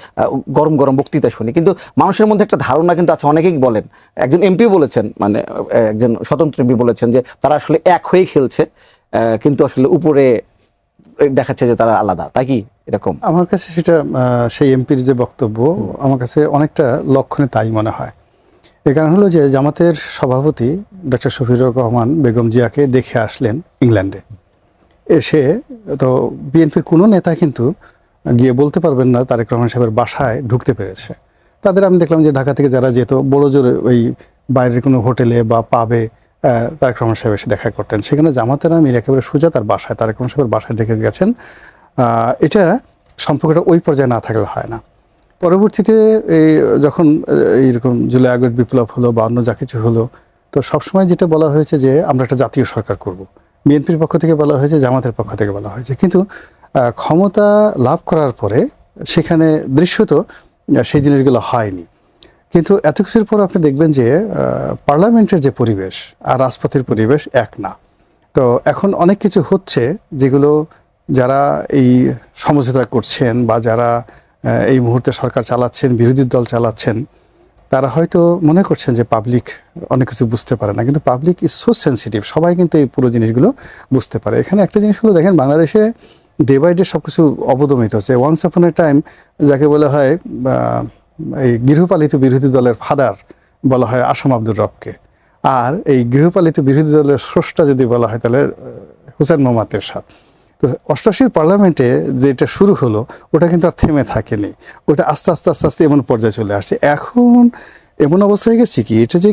গরম গরম বক্তৃতা শুনি, কিন্তু মানুষের মধ্যে একটা ধারণা কিন্তু আছে। অনেকেই বলেন, একজন এমপি বলেছেন, মানে একজন স্বতন্ত্র এমপি বলেছেন যে তারা আসলে এক হয়েই খেলছে, কিন্তু আসলে উপরে দেখাচ্ছে যে তারা আলাদা, তাই কি এরকম? আমার কাছে সেটা সেই এমপির যে বক্তব্য, আমার কাছে অনেকটা লক্ষণে তাই মনে হয়। এর কারণ হলো যে জামাতের সভাপতি ডক্টর শফিকুর রহমান বেগম জিয়াকে দেখে আসলেন ইংল্যান্ডে। এসে তো বিএনপির কোনো নেতা কিন্তু গিয়ে বলতে পারবেন না তারেক রহমান সাহেবের বাসায় ঢুকতে পেরেছে। তাদের আমি দেখলাম যে ঢাকা থেকে যারা যেত, বড় জোরে ওই বাইরের কোনো হোটেলে বা পাবে তারেক রহমান সাহেব এসে দেখা করতেন। সেখানে জামাতের আমির একেবারে সোজা তার বাসায়, তারেক রহমান সাহেবের বাসায় ডেকে গেছেন। এটা সম্পর্কটা ওই পর্যায়ে না থাকলে হয় না। পরবর্তীতে এই যখন এইরকম জুলাই আগস্ট বিপ্লব হলো বা অন্য যা কিছু হলো, তো সবসময় যেটা বলা হয়েছে যে আমরা একটা জাতীয় সরকার করব। বিএনপির পক্ষ থেকে বলা হয়েছে, জামাতের পক্ষ থেকে বলা হয়েছে, কিন্তু ক্ষমতা লাভ করার পরে সেখানে দৃশ্যত সেই জিনিসগুলো হয়নি। কিন্তু এত কিছুর পর আপনি দেখবেন যে পার্লামেন্টের যে পরিবেশ আর রাজপথের পরিবেশ এক না। তো এখন অনেক কিছু হচ্ছে যেগুলো যারা এই সমঝোতা করছেন বা যারা এই মুহূর্তে সরকার চালাচ্ছেন, বিরোধী দল চালাচ্ছেন, তারা হয়তো মনে করছেন যে পাবলিক অনেক কিছু বুঝতে পারে না, কিন্তু পাবলিক ইজ সো সেন্সিটিভ। সবাই কিন্তু এই পুরো জিনিসগুলো বুঝতে পারে। এখানে একটা জিনিস হলো, দেখেন বাংলাদেশে ডে বাই ডে সব কিছু অবদমিত হচ্ছে। ওয়ান্স আপন এ টাইম যাকে বলা হয় এই গৃহপালিত বিরোধী দলের ফাদার বলা হয় আসম আব্দুর রবকে, আর এই গৃহপালিত বিরোধী দলের স্রষ্টা যদি বলা হয় তাহলে হুসেন মোহাম্মদ এরশাদ। তো অষ্টাশির পার্লামেন্টে যেটা শুরু হলো ওটা কিন্তু আর থেমে থাকেনি, ওটা আস্তে আস্তে আস্তে আস্তে এমন পর্যায়ে চলে আসছে। এখন এমন অবস্থা হয়ে গেছে কি, এটা যে